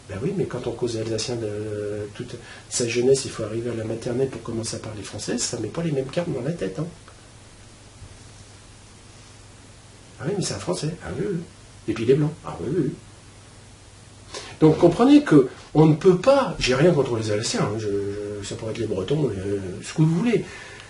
ben oui, mais quand on cause l'alsacien de toute sa jeunesse, il faut arriver à la maternelle pour commencer à parler français, ça ne met pas les mêmes cartes dans la tête. Hein. Ah oui, mais c'est un français, ah oui, oui. Et puis il est blanc, ah oui, oui. Donc comprenez que on ne peut pas, j'ai rien contre les alsaciens, hein, ça pourrait être les bretons, ce que vous voulez.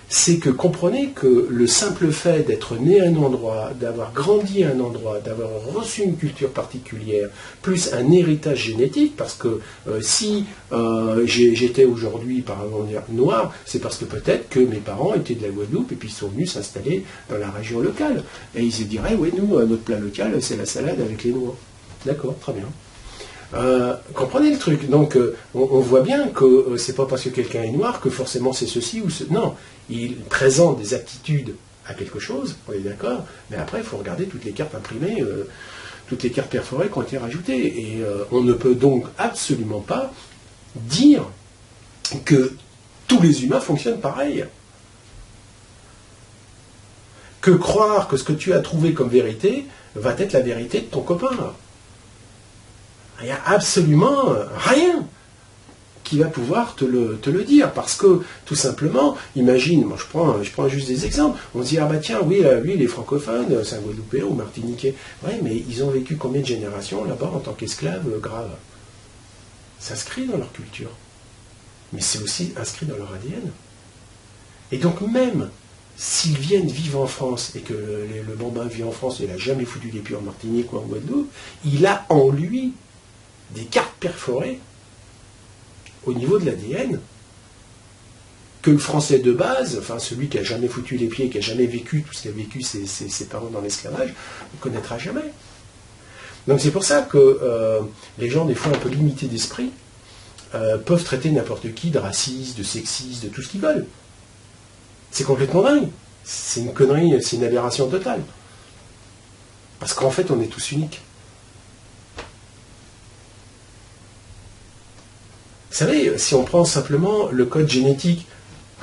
C'est que comprenez que le simple fait d'être né à un endroit, d'avoir grandi à un endroit, d'avoir reçu une culture particulière, plus un héritage génétique, parce que si j'étais aujourd'hui, par exemple, noir, c'est parce que peut-être que mes parents étaient de la Guadeloupe et puis ils sont venus s'installer dans la région locale. Et ils se diraient, oui, nous, notre plat local, c'est la salade avec les noix. D'accord, très bien. Comprenez le truc. Donc, on voit bien que c'est pas parce que quelqu'un est noir que forcément c'est ceci ou ce. Non, il présente des aptitudes à quelque chose, on est d'accord, mais après, il faut regarder toutes les cartes imprimées, toutes les cartes perforées qui ont été rajoutées. Et on ne peut donc absolument pas dire que tous les humains fonctionnent pareil. Que croire que ce que tu as trouvé comme vérité va être la vérité de ton copain. Il n'y a absolument rien qui va pouvoir te le dire. Parce que, tout simplement, imagine, moi je prends juste des exemples, on se dit, ah bah tiens, oui, lui il est francophone, c'est un Guadeloupéen ou Martiniquais. Oui, mais ils ont vécu combien de générations là-bas en tant qu'esclaves graves? C'est inscrit dans leur culture. Mais c'est aussi inscrit dans leur ADN. Et donc même s'ils viennent vivre en France et que le bambin vit en France et il n'a jamais foutu les pieds en Martinique ou en Guadeloupe, il a en lui des cartes perforées au niveau de l'ADN que le français de base, enfin celui qui n'a jamais foutu les pieds, qui n'a jamais vécu tout ce qu'a vécu ses parents dans l'esclavage, ne connaîtra jamais. Donc c'est pour ça que les gens, des fois un peu limités d'esprit, peuvent traiter n'importe qui de raciste, de sexiste, de tout ce qu'ils veulent. C'est complètement dingue. C'est une connerie, c'est une aberration totale. Parce qu'en fait, on est tous uniques. Vous savez, si on prend simplement le code génétique,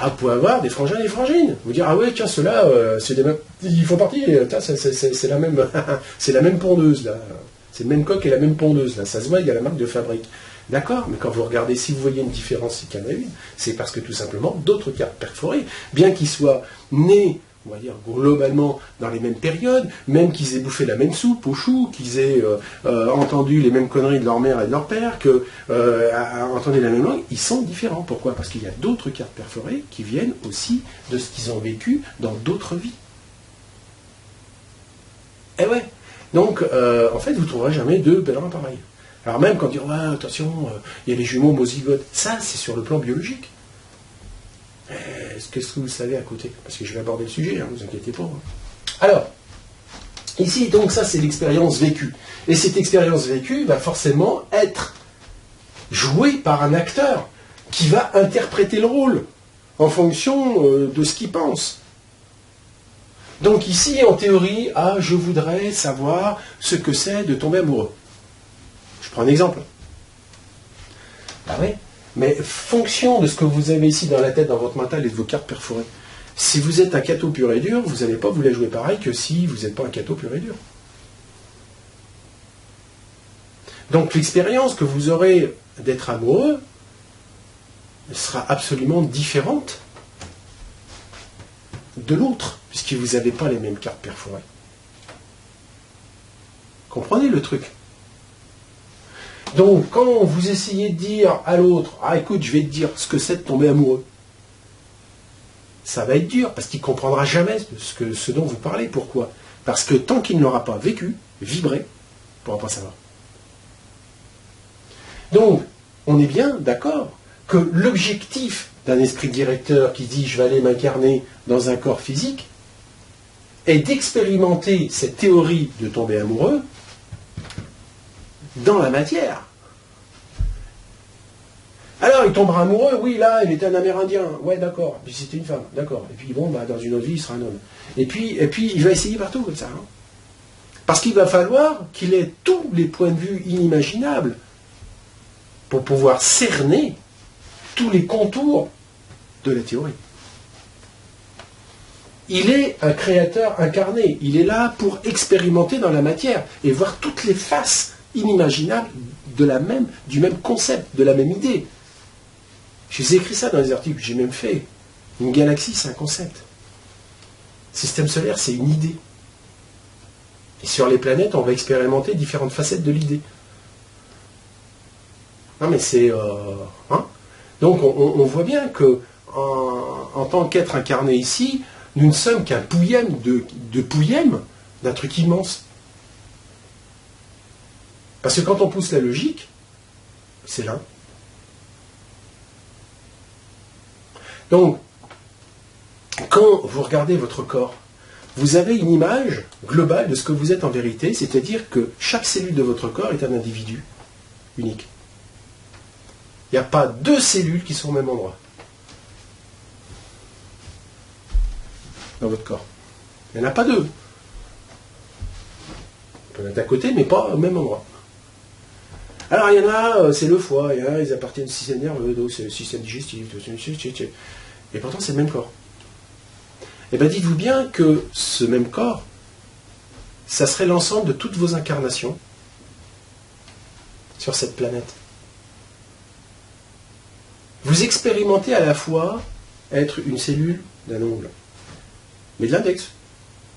vous pouvez avoir des frangins et des frangines. Vous dire, ah ouais, tiens, ceux-là, ils font partie, c'est la même, c'est la même pondeuse, là. C'est le même coq et la même pondeuse, là. Ça se voit, il y a la marque de fabrique. D'accord, mais quand vous regardez, si vous voyez une différence, c'est qu'il y en a une, c'est parce que tout simplement, d'autres cartes perforées, bien qu'ils soient nés, on va dire, globalement dans les mêmes périodes, même qu'ils aient bouffé la même soupe au chou, qu'ils aient entendu les mêmes conneries de leur mère et de leur père, qu'ils entendu la même langue, ils sont différents. Pourquoi? Parce qu'il y a d'autres cartes perforées qui viennent aussi de ce qu'ils ont vécu dans d'autres vies. Eh ouais. Donc, en fait, vous ne trouverez jamais deux pèlerins pareils. Alors même quand on dit, ouais, attention, il y a les jumeaux homozygotes, ça, c'est sur le plan biologique. Qu'est-ce que vous savez à côté? Parce que je vais aborder le sujet, hein, ne vous inquiétez pas. Alors, Ici, donc, ça, c'est l'expérience vécue. Et cette expérience vécue va forcément être jouée par un acteur qui va interpréter le rôle en fonction de ce qu'il pense. Donc ici, en théorie, je voudrais savoir ce que c'est de tomber amoureux. Je prends un exemple. Ah oui, mais fonction de ce que vous avez ici dans la tête, dans votre mental et de vos cartes perforées, si vous êtes un catho pur et dur, vous n'allez pas vous la jouer pareil que si vous n'êtes pas un catho pur et dur. Donc l'expérience que vous aurez d'être amoureux sera absolument différente de l'autre, puisque vous n'avez pas les mêmes cartes perforées. Comprenez le truc? Donc, quand vous essayez de dire à l'autre, écoute, je vais te dire ce que c'est de tomber amoureux, ça va être dur, parce qu'il ne comprendra jamais ce dont vous parlez. Pourquoi? Parce que tant qu'il ne l'aura pas vécu, vibré, il ne pourra pas savoir. Donc, on est bien d'accord que l'objectif d'un esprit directeur qui dit « je vais aller m'incarner dans un corps physique » est d'expérimenter cette théorie de tomber amoureux dans la matière. Alors, il tombera amoureux, oui, là, il était un Amérindien, ouais, d'accord, puis c'était une femme, d'accord, et puis bon, dans une autre vie, il sera un homme. Et puis il va essayer partout comme ça. Hein. Parce qu'il va falloir qu'il ait tous les points de vue inimaginables pour pouvoir cerner tous les contours de la théorie. Il est un créateur incarné. Il est là pour expérimenter dans la matière et voir toutes les faces inimaginables du même concept, de la même idée. Je vous ai écrit ça dans les articles, j'ai même fait. Une galaxie, c'est un concept. Système solaire, c'est une idée. Et sur les planètes, on va expérimenter différentes facettes de l'idée. Non mais c'est... Donc on voit bien que en tant qu'être incarné ici, nous ne sommes qu'un pouillème de pouillème d'un truc immense. Parce que quand on pousse la logique, c'est là. Donc, quand vous regardez votre corps, vous avez une image globale de ce que vous êtes en vérité, c'est-à-dire que chaque cellule de votre corps est un individu unique. Il n'y a pas deux cellules qui sont au même endroit dans votre corps. Il n'y en a pas deux. On peut être à côté, mais pas au même endroit. Alors, il y en a, c'est le foie, il y en a, ils appartiennent au système nerveux, d'autres, c'est le système digestif, et pourtant, c'est le même corps. Eh bien, dites-vous bien que ce même corps, ça serait l'ensemble de toutes vos incarnations sur cette planète. Vous expérimentez à la fois être une cellule d'un ongle, mais de l'index,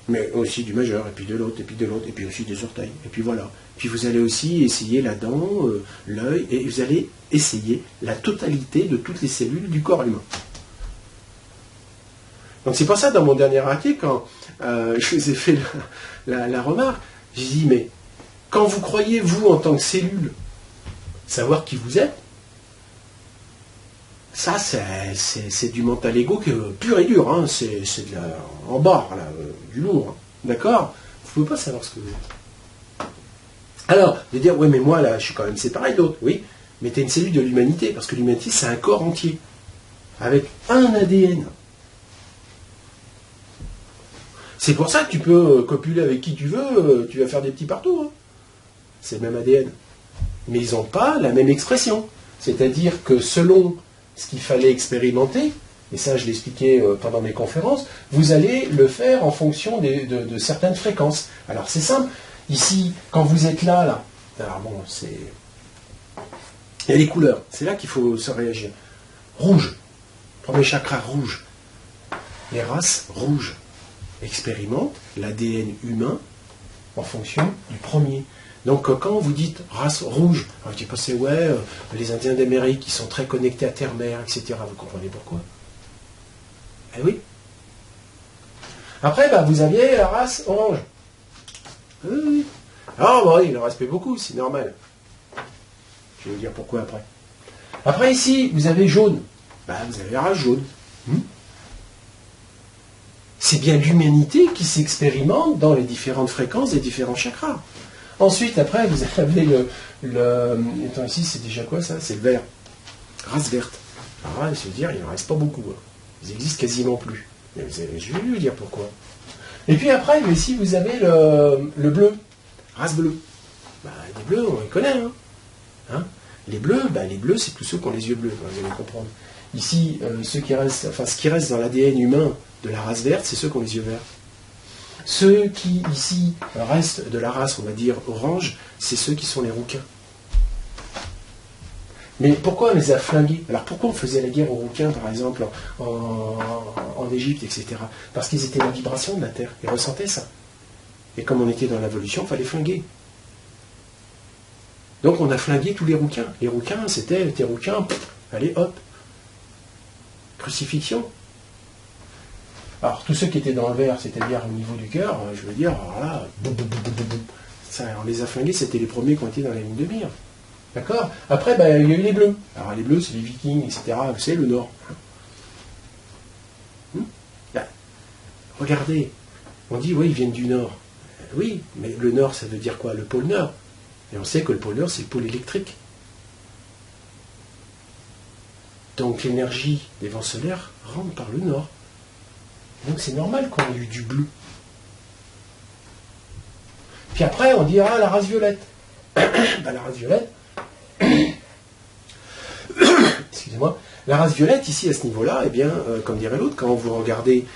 mais aussi du majeur, et puis de l'autre, et puis aussi des orteils, et puis voilà. Puis vous allez aussi essayer la dent, l'œil, et vous allez essayer la totalité de toutes les cellules du corps humain. Donc c'est pour ça, dans mon dernier article, quand je vous ai fait la remarque, j'ai dit, mais quand vous croyez, vous, en tant que cellule, savoir qui vous êtes, ça, c'est du mental ego pur et dur, hein. C'est en barre, là, du lourd, hein. D'accord? Vous ne pouvez pas savoir ce que vous êtes. Alors, de dire, ouais, mais moi, là, je suis quand même séparé d'autres, oui, mais tu es une cellule de l'humanité, parce que l'humanité, c'est un corps entier, avec un ADN. C'est pour ça que tu peux copuler avec qui tu veux, tu vas faire des petits partout, hein. C'est le même ADN. Mais ils n'ont pas la même expression. C'est-à-dire que selon ce qu'il fallait expérimenter, et ça je l'expliquais pendant mes conférences, vous allez le faire en fonction de certaines fréquences. Alors c'est simple, ici, quand vous êtes là, alors bon, c'est... Il y a les couleurs, c'est là qu'il faut se réagir. Rouge, premier chakra rouge. Les races rouges expérimentent l'ADN humain en fonction du premier. Donc quand vous dites race rouge, vous dites pas c'est ouais, les Indiens d'Amérique, ils sont très connectés à terre-mère, etc. Vous comprenez pourquoi? Eh oui. Après, vous aviez la race orange. Oui. Ah oui, il en reste beaucoup, c'est normal. Je vais vous dire pourquoi après. Après ici, vous avez jaune. Vous avez la race jaune. C'est bien l'humanité qui s'expérimente dans les différentes fréquences des différents chakras. Ensuite, après, vous avez attends, ici, c'est déjà quoi ça? C'est le vert. Race verte. Alors là, je veux dire, il n'en reste pas beaucoup. Hein. Ils existent quasiment plus. Mais je vais lui dire pourquoi. Et puis après, mais ici, vous avez le bleu. Race bleue. Bah, les bleus, on les connaît. Hein. Les bleus, c'est tous ceux qui ont les yeux bleus, vous allez comprendre. Ici, ce qui reste dans l'ADN humain de la race verte, c'est ceux qui ont les yeux verts. Ceux qui, ici, restent de la race, on va dire, orange, c'est ceux qui sont les rouquins. Mais pourquoi on les a flingués? Alors pourquoi on faisait la guerre aux rouquins, par exemple, en Égypte, etc. Parce qu'ils étaient la vibration de la Terre, ils ressentaient ça. Et comme on était dans l'évolution, il fallait flinguer. Donc on a flingué tous les rouquins. Les rouquins, c'était tes rouquins, allez hop. Crucifixion. Alors tous ceux qui étaient dans le vert, c'est-à-dire au niveau du cœur, je veux dire, alors là, ça, on les a flingués, c'était les premiers qui ont été dans la ligne de mire. D'accord? Après, il y a eu les bleus. Alors les bleus, c'est les Vikings, etc. Vous savez, le Nord. Regardez, on dit, oui, ils viennent du Nord. Oui, mais le Nord, ça veut dire quoi? Le pôle Nord. Et on sait que le pôle Nord, c'est le pôle électrique. Donc l'énergie des vents solaires rentre par le Nord. Donc c'est normal qu'on ait eu du bleu. Puis après, on dit, ah, la race violette. La race violette, excusez-moi, la race violette, ici, à ce niveau-là, eh bien, comme dirait l'autre, quand vous regardez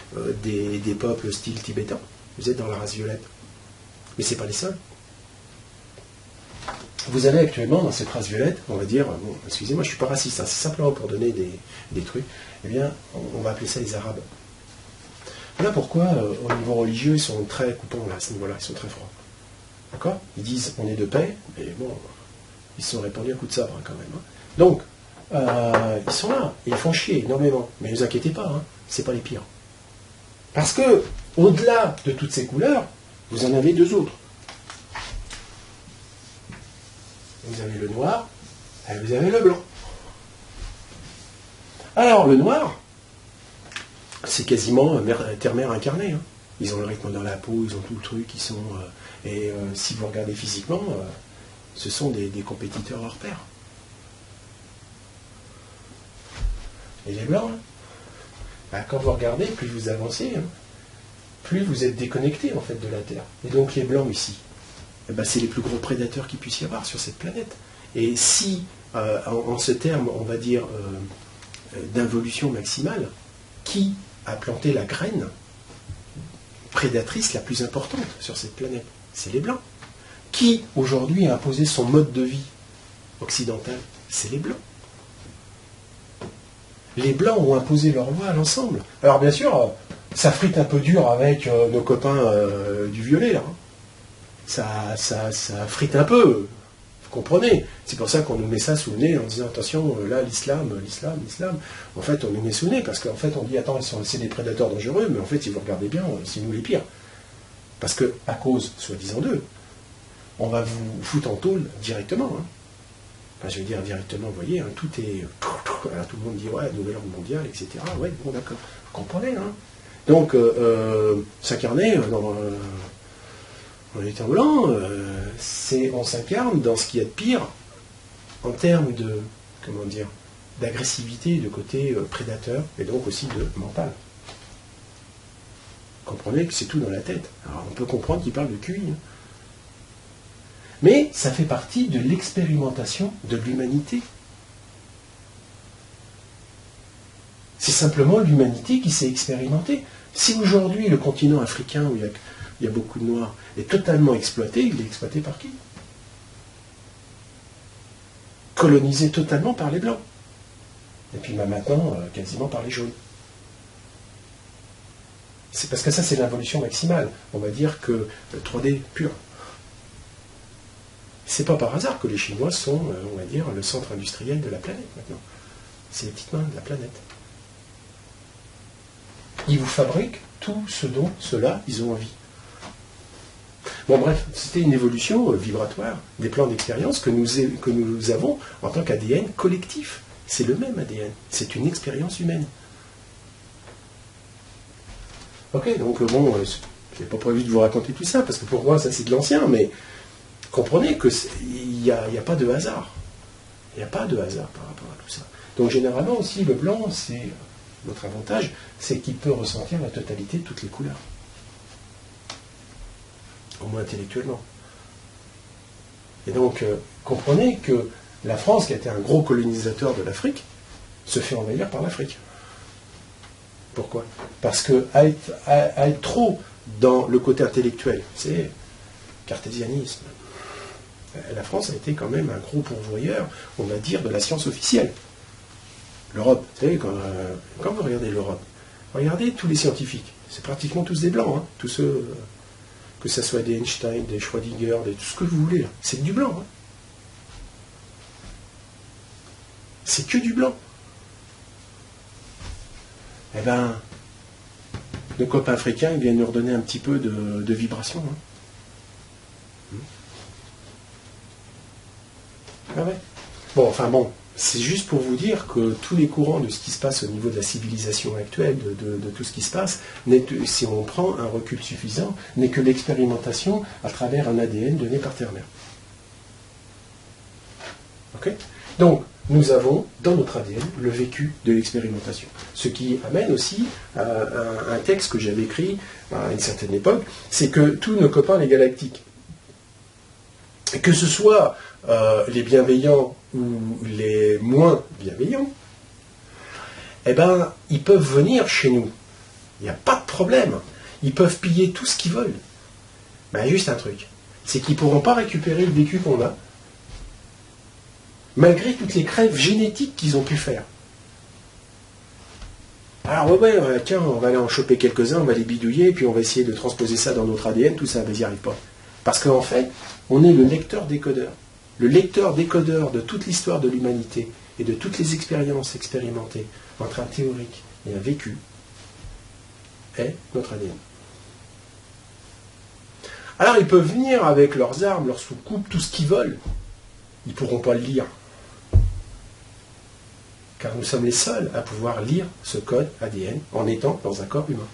des peuples style tibétain, vous êtes dans la race violette. Mais ce n'est pas les seuls. Vous avez actuellement, dans cette race violette, on va dire, bon, excusez-moi, je ne suis pas raciste, hein, c'est simplement pour donner des trucs, eh bien, on va appeler ça les Arabes. Voilà pourquoi, au niveau religieux, ils sont très coupants, là, à ce niveau-là, ils sont très froids. D'accord? Ils disent, on est de paix, mais bon, ils se sont répandus à coups de sabre, hein, quand même. Hein. Donc, ils sont là, et ils font chier énormément. Mais ne vous inquiétez pas, hein, c'est pas les pires. Parce que, au-delà de toutes ces couleurs, vous en avez deux autres. Vous avez le noir, et vous avez le blanc. Alors, le noir, c'est quasiment terre-mère incarnée. Hein. Ils ont le rythme dans la peau, ils ont tout le truc, ils sont... si vous regardez physiquement, ce sont des compétiteurs hors pair. Et les blancs, hein, quand vous regardez, plus vous avancez, hein, plus vous êtes déconnecté en fait de la Terre. Et donc les blancs ici, c'est les plus gros prédateurs qu'il puisse y avoir sur cette planète. Et si, en ce terme, on va dire, d'involution maximale, qui a planté la graine prédatrice la plus importante sur cette planète? C'est les blancs. Qui, aujourd'hui, a imposé son mode de vie occidental? C'est les blancs. Les blancs ont imposé leur loi à l'ensemble. Alors bien sûr, ça frite un peu dur avec nos copains du violet, là. Ça frite un peu, vous comprenez? C'est pour ça qu'on nous met ça sous le nez en disant, attention, là, l'islam. En fait, on nous met sous le nez, parce qu'en fait, on dit, attends, c'est des prédateurs dangereux, mais en fait, si vous regardez bien, c'est nous les pires. Parce que, à cause, soi-disant d'eux, on va vous foutre en tôle directement. Hein. Enfin, je veux dire directement, vous voyez, hein, tout est... Alors, tout le monde dit, ouais, nouvel ordre mondial, etc. Ouais, bon, d'accord. Vous comprenez, hein. Donc, s'incarner dans les temps blancs, on s'incarne dans ce qu'il y a de pire en termes de, comment dire, d'agressivité, de côté prédateur, et donc aussi de mental. Vous comprenez que c'est tout dans la tête. Alors, on peut comprendre qu'il parle de QI. Hein. Mais ça fait partie de l'expérimentation de l'humanité. C'est simplement l'humanité qui s'est expérimentée. Si aujourd'hui le continent africain, où il y a beaucoup de noirs, est totalement exploité, il est exploité par qui? Colonisé totalement par les blancs. Et puis maintenant, quasiment par les jaunes. C'est parce que ça, c'est l'involution maximale. On va dire que 3D pur. C'est pas par hasard que les Chinois sont, on va dire, le centre industriel de la planète maintenant. C'est les petites mains de la planète. Ils vous fabriquent tout ce dont ceux-là, ils ont envie. Bon bref, c'était une évolution vibratoire des plans d'expérience que nous avons en tant qu'ADN collectif. C'est le même ADN. C'est une expérience humaine. Ok, donc bon, je n'ai pas prévu de vous raconter tout ça, parce que pour moi, ça c'est de l'ancien, mais comprenez qu'il n'y a pas de hasard. Il n'y a pas de hasard par rapport à tout ça. Donc généralement aussi, le blanc, c'est notre avantage, c'est qu'il peut ressentir la totalité de toutes les couleurs. Au moins intellectuellement. Et donc, comprenez que la France, qui a été un gros colonisateur de l'Afrique, se fait envahir par l'Afrique. Pourquoi? Parce qu'à être trop dans le côté intellectuel, c'est cartésianisme. La France a été quand même un gros pourvoyeur, on va dire, de la science officielle. L'Europe, vous savez, quand vous regardez l'Europe, regardez tous les scientifiques, c'est pratiquement tous des blancs, hein, tous ceux, que ce soit des Einstein, des Schrödinger, tout ce que vous voulez, c'est du blanc. Hein. C'est que du blanc. Eh bien, nos copains africains, ils viennent nous redonner un petit peu de vibration. Hein. Ah ouais. Bon, enfin bon, c'est juste pour vous dire que tous les courants de ce qui se passe au niveau de la civilisation actuelle, de tout ce qui se passe, si on prend un recul suffisant, n'est que l'expérimentation à travers un ADN donné par Terre-Mère. Ok? Donc, nous avons dans notre ADN le vécu de l'expérimentation. Ce qui amène aussi à un texte que j'avais écrit à une certaine époque, c'est que tous nos copains les galactiques, que ce soit les bienveillants ou les moins bienveillants, eh ben, ils peuvent venir chez nous. Il n'y a pas de problème. Ils peuvent piller tout ce qu'ils veulent. Ben, juste un truc, c'est qu'ils ne pourront pas récupérer le vécu qu'on a, malgré toutes les crèves génétiques qu'ils ont pu faire. Alors ouais, tiens, on va aller en choper quelques-uns, on va les bidouiller, puis on va essayer de transposer ça dans notre ADN, tout ça, mais ils n'y arrivent pas. Parce qu'en fait, on est le lecteur-décodeur. Le lecteur-décodeur de toute l'histoire de l'humanité et de toutes les expériences expérimentées entre un théorique et un vécu est notre ADN. Alors ils peuvent venir avec leurs armes, leurs soucoupes, tout ce qu'ils veulent. Ils ne pourront pas le lire. Car nous sommes les seuls à pouvoir lire ce code ADN en étant dans un corps humain.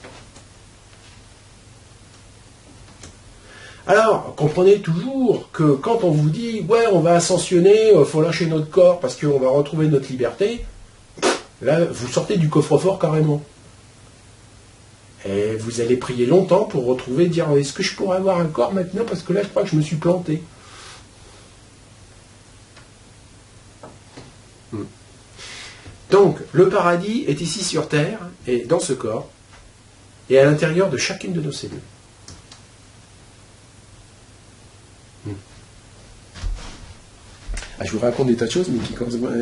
Alors, comprenez toujours que quand on vous dit « ouais, on va ascensionner, il faut lâcher notre corps parce qu'on va retrouver notre liberté », là, vous sortez du coffre-fort carrément. Et vous allez prier longtemps pour retrouver, dire « est-ce que je pourrais avoir un corps maintenant parce que là, je crois que je me suis planté ». Donc, le paradis est ici sur Terre, et dans ce corps, et à l'intérieur de chacune de nos cellules. Ah, je vous raconte des tas de choses, mais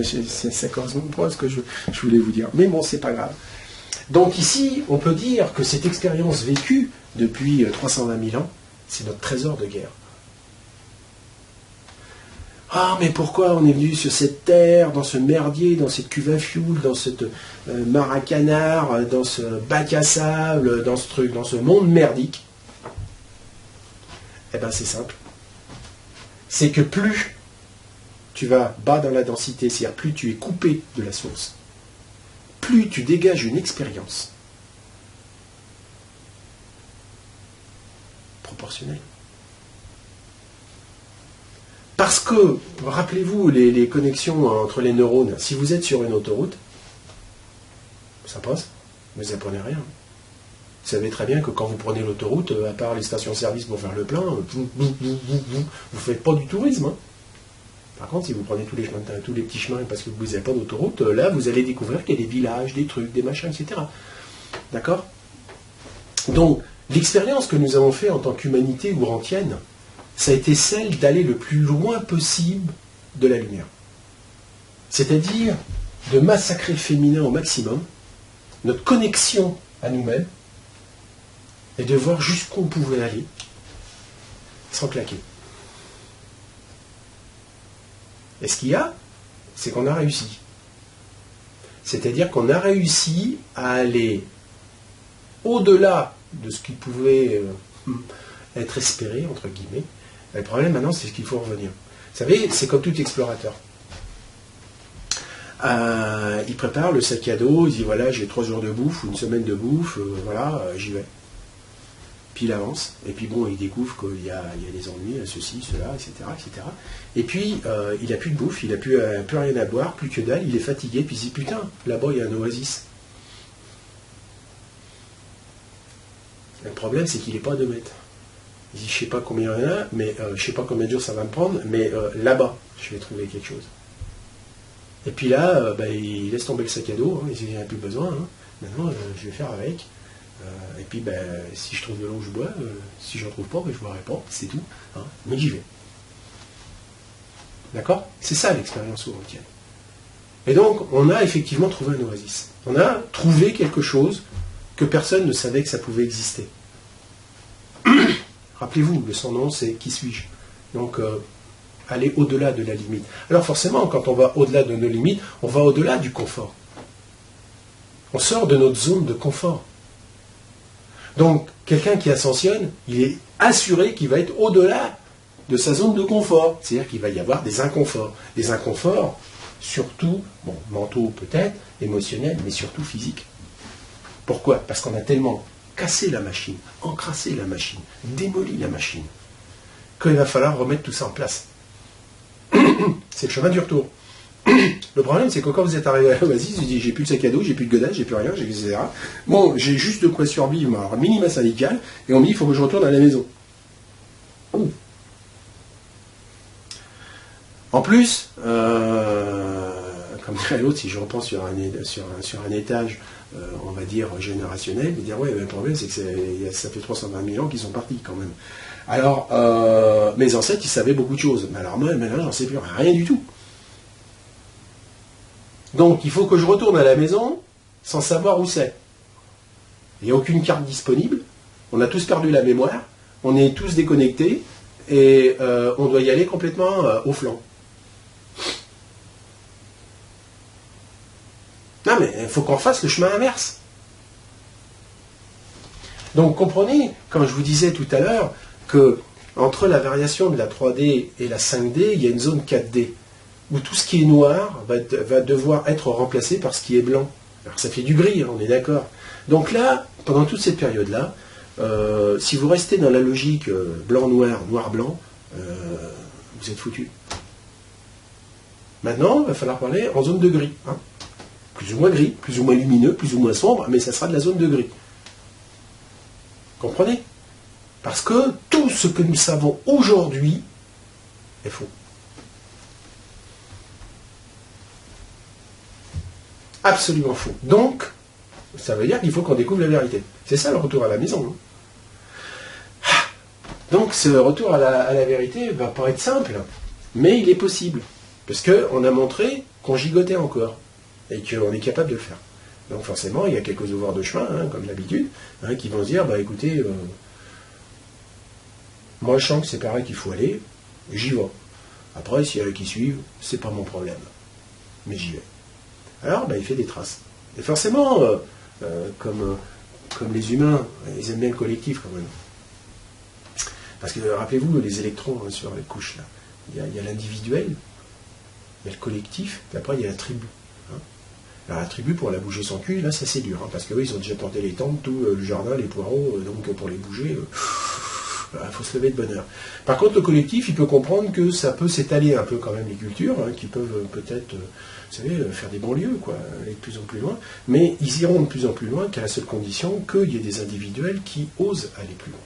ça correspond pas à ce que je voulais vous dire. Mais bon, c'est pas grave. Donc ici, on peut dire que cette expérience vécue depuis 320 000 ans, c'est notre trésor de guerre. Ah, mais pourquoi on est venu sur cette terre, dans ce merdier, dans cette cuve à fioul, dans cette mare à canard, dans ce bac à sable, dans ce truc, dans ce monde merdique? Eh bien, c'est simple. C'est que plus tu vas bas dans la densité, c'est-à-dire plus tu es coupé de la source, plus tu dégages une expérience proportionnelle. Parce que, rappelez-vous, les connexions entre les neurones, si vous êtes sur une autoroute, ça passe, mais vous n'apprenez rien. Vous savez très bien que quand vous prenez l'autoroute, à part les stations-service pour faire le plein, vous ne faites pas du tourisme. Hein. Par contre, si vous prenez tous les petits chemins parce que vous n'avez pas d'autoroute, là, vous allez découvrir qu'il y a des villages, des trucs, des machins, etc. D'accord? Donc, l'expérience que nous avons faite en tant qu'humanité ourantienne, ça a été celle d'aller le plus loin possible de la lumière. C'est-à-dire de massacrer le féminin au maximum, notre connexion à nous-mêmes, et de voir jusqu'où on pouvait aller, sans claquer. Et ce qu'il y a, c'est qu'on a réussi. C'est-à-dire qu'on a réussi à aller au-delà de ce qui pouvait être espéré, entre guillemets. Et le problème maintenant, c'est qu'il faut revenir. Vous savez, c'est comme tout explorateur. Il prépare le sac à dos, il dit voilà, j'ai 3 jours de bouffe, ou une semaine de bouffe, voilà, j'y vais. puis il avance, et puis bon, il découvre qu'il y a des ennuis, ceci, cela, etc., etc. Et puis, il n'a plus de bouffe, il n'a plus rien à boire, plus que dalle, il est fatigué, puis il se dit, putain, là-bas, il y a un oasis. Le problème, c'est qu'il n'est pas à 2 mètres. Il dit, je ne sais pas combien il y en a, mais je ne sais pas combien de jours ça va me prendre, mais là-bas, je vais trouver quelque chose. Et puis là, il laisse tomber le sac à dos, hein, il dit, il n'y en a plus besoin, hein. Maintenant, je vais faire avec. Et puis, si je trouve de l'eau, je bois. Si je n'en trouve pas, je ne boirai pas. C'est tout. Hein. Mais j'y vais. D'accord? C'est ça l'expérience ourantienne. Et donc, on a effectivement trouvé un oasis. On a trouvé quelque chose que personne ne savait que ça pouvait exister. Rappelez-vous, le son nom, c'est qui suis-je? Donc, aller au-delà de la limite. Alors forcément, quand on va au-delà de nos limites, on va au-delà du confort. On sort de notre zone de confort. Donc, quelqu'un qui ascensionne, il est assuré qu'il va être au-delà de sa zone de confort. C'est-à-dire qu'il va y avoir des inconforts. Des inconforts, surtout, bon, mentaux peut-être, émotionnels, mais surtout physiques. Pourquoi? Parce qu'on a tellement cassé la machine, encrassé la machine, démoli la machine, qu'il va falloir remettre tout ça en place. C'est le chemin du retour. Le problème, c'est que quand vous êtes arrivé à l'Oasis, vous dites, j'ai plus de sac à dos, j'ai plus de godage, j'ai plus rien, etc. Bon, j'ai juste de quoi survivre, alors minima syndical, et on me dit, il faut que je retourne à la maison. Ouh. En plus, comme dirait l'autre, si je repense sur un étage, on va dire générationnel, il va dire, ouais, mais le problème, c'est que ça fait 320 000 ans qu'ils sont partis quand même. Alors, mes ancêtres, ils savaient beaucoup de choses. Mais alors moi, maintenant, j'en sais plus rien du tout. Donc, il faut que je retourne à la maison sans savoir où c'est. Il n'y a aucune carte disponible. On a tous perdu la mémoire. On est tous déconnectés. Et on doit y aller complètement au flanc. Non, mais il faut qu'on fasse le chemin inverse. Donc, comprenez, comme je vous disais tout à l'heure, que entre la variation de la 3D et la 5D, il y a une zone 4D. Où tout ce qui est noir va devoir être remplacé par ce qui est blanc. Alors ça fait du gris, hein, on est d'accord. Donc là, pendant toute cette période-là, si vous restez dans la logique blanc-noir, noir-blanc, vous êtes foutu. Maintenant, il va falloir parler en zone de gris. Hein. Plus ou moins gris, plus ou moins lumineux, plus ou moins sombre, mais ça sera de la zone de gris. Comprenez? Parce que tout ce que nous savons aujourd'hui est faux. Absolument faux. Donc, ça veut dire qu'il faut qu'on découvre la vérité. C'est ça le retour à la maison. Hein. Donc, ce retour à la vérité va pas être simple, mais il est possible. Parce qu'on a montré qu'on gigotait encore, et qu'on est capable de le faire. Donc forcément, il y a quelques ouvreurs de chemin, hein, comme d'habitude, hein, qui vont se dire, bah écoutez, moi je sens que c'est pareil qu'il faut aller, j'y vais. Après, s'il y en a qui suivent, c'est pas mon problème. Mais j'y vais. Alors, il fait des traces. Et forcément, comme les humains, ils aiment bien le collectif quand même. Parce que, rappelez-vous, les électrons hein, sur les couches, là, il y a l'individuel, il y a le collectif, et après il y a la tribu. Hein. Alors la tribu, pour la bouger son cul, là, ça c'est dur, hein, parce qu'eux, ils ont déjà planté les tentes, tout le jardin, les poireaux, donc pour les bouger, il faut se lever de bonne heure. Par contre, le collectif, il peut comprendre que ça peut s'étaler un peu quand même les cultures, hein, qui peuvent peut-être, vous savez, faire des banlieues, quoi, aller de plus en plus loin, mais ils iront de plus en plus loin qu'à la seule condition qu'il y ait des individuels qui osent aller plus loin.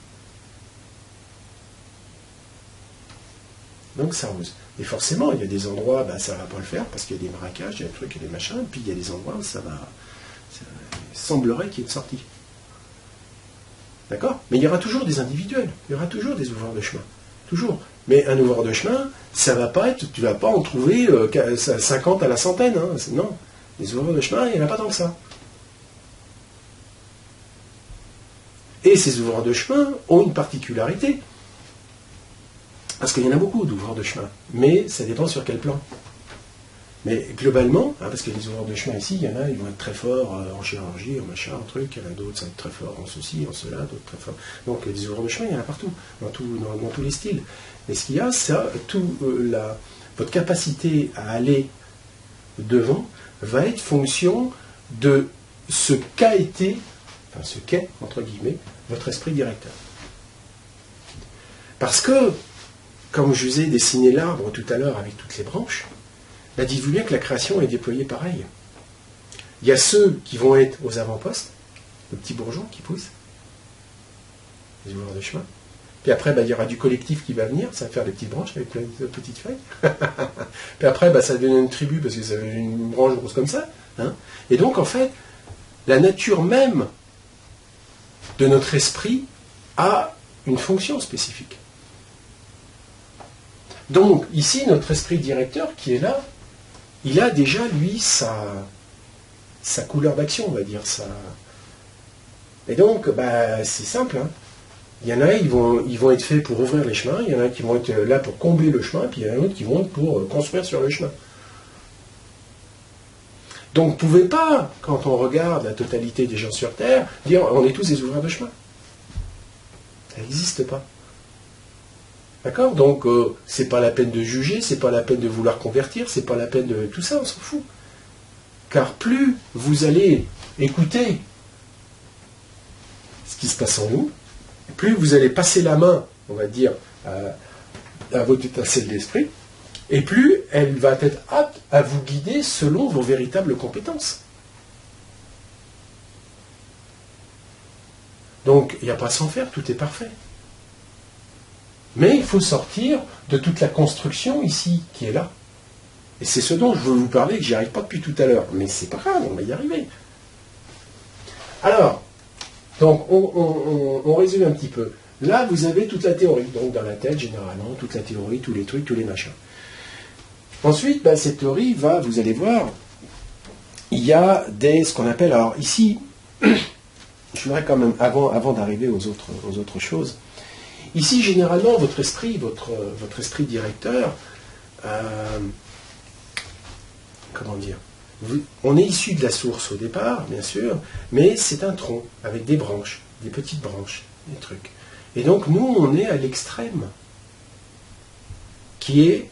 Donc ça ose. Et forcément, il y a des endroits, ça ne va pas le faire, parce qu'il y a des braquages, il y a des trucs, il y a des machins, puis il y a des endroits où ça semblerait qu'il y ait une sortie. D'accord? Mais il y aura toujours des individuels, il y aura toujours des ouvreurs de chemin. Toujours. Mais un ouvreur de chemin, ça va pas être, tu ne vas pas en trouver 50 à la centaine. Hein. Non. Les ouvreurs de chemin, il n'y en a pas tant que ça. Et ces ouvreurs de chemin ont une particularité. Parce qu'il y en a beaucoup d'ouvreurs de chemin. Mais ça dépend sur quel plan. Mais globalement, hein, parce que les ouvreurs de chemin ici, il y en a, ils vont être très forts en chirurgie, en machin, en truc. Il y en a d'autres, ça va être très fort en ceci, en cela, d'autres très forts. Donc des ouvreurs de chemin, il y en a partout, dans tous les styles. Mais ce qu'il y a, c'est votre capacité à aller devant va être fonction de ce qu'a été, enfin ce qu'est, entre guillemets, votre esprit directeur. Parce que, comme je vous ai dessiné l'arbre tout à l'heure avec toutes les branches, là, dites-vous bien que la création est déployée pareil. Il y a ceux qui vont être aux avant-postes, le petit bourgeon qui pousse, les ouvreurs de chemin. Puis après, il y aura du collectif qui va venir, ça va faire des petites branches avec plein de petites feuilles. Puis après, ça devient une tribu parce que ça devient une branche grosse comme ça. Hein. Et donc, en fait, la nature même de notre esprit a une fonction spécifique. Donc, ici, notre esprit directeur qui est là, il a déjà, lui, sa couleur d'action, on va dire. Et donc, c'est simple. Hein. Il y en a, ils vont être faits pour ouvrir les chemins, il y en a qui vont être là pour combler le chemin, puis il y en a d'autres qui vont être pour construire sur le chemin. Donc, vous ne pouvez pas, quand on regarde la totalité des gens sur Terre, dire on est tous des ouvreurs de chemin. Ça n'existe pas. D'accord? Donc, c'est pas la peine de juger, c'est pas la peine de vouloir convertir, c'est pas la peine de... Tout ça, on s'en fout. Car plus vous allez écouter ce qui se passe en nous, plus vous allez passer la main, on va dire, à votre étincelle d'esprit, et plus elle va être apte à vous guider selon vos véritables compétences. Donc, il n'y a pas à s'en faire, tout est parfait. Mais il faut sortir de toute la construction ici, qui est là. Et c'est ce dont je veux vous parler, que j'y arrive pas depuis tout à l'heure. Mais c'est pas grave, on va y arriver. Alors, donc, on résume un petit peu. Là, vous avez toute la théorie. Donc, dans la tête, généralement, toute la théorie, tous les trucs, tous les machins. Ensuite, cette théorie va, vous allez voir, il y a ce qu'on appelle, alors ici, je voudrais quand même, avant d'arriver aux autres choses, ici, généralement, votre esprit directeur, comment dire, on est issu de la source au départ, bien sûr, mais c'est un tronc avec des branches, des petites branches, des trucs. Et donc, nous, on est à l'extrême,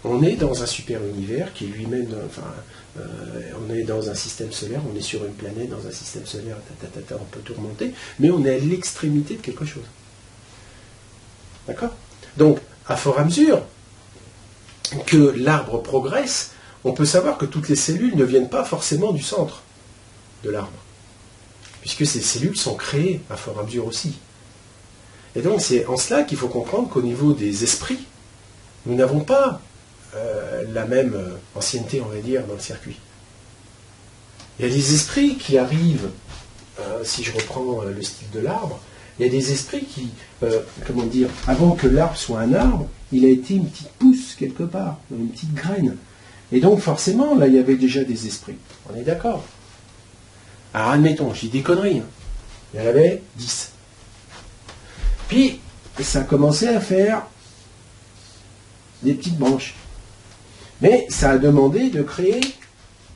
on est dans un super univers qui est lui-même, on est dans un système solaire, on est sur une planète, dans un système solaire, on peut tout remonter, mais on est à l'extrémité de quelque chose. D'accord? Donc, à fur et à mesure que l'arbre progresse, on peut savoir que toutes les cellules ne viennent pas forcément du centre de l'arbre, puisque ces cellules sont créées à fur et à mesure aussi. Et donc, c'est en cela qu'il faut comprendre qu'au niveau des esprits, nous n'avons pas la même ancienneté, on va dire, dans le circuit. Il y a des esprits qui arrivent, si je reprends le style de l'arbre, il y a des esprits qui, comment dire, avant que l'arbre soit un arbre, il a été une petite pousse quelque part, une petite graine. Et donc forcément, là, il y avait déjà des esprits. On est d'accord? Alors admettons, je dis des conneries. Hein. Il y en avait 10. Puis, ça a commencé à faire des petites branches. Mais ça a demandé de créer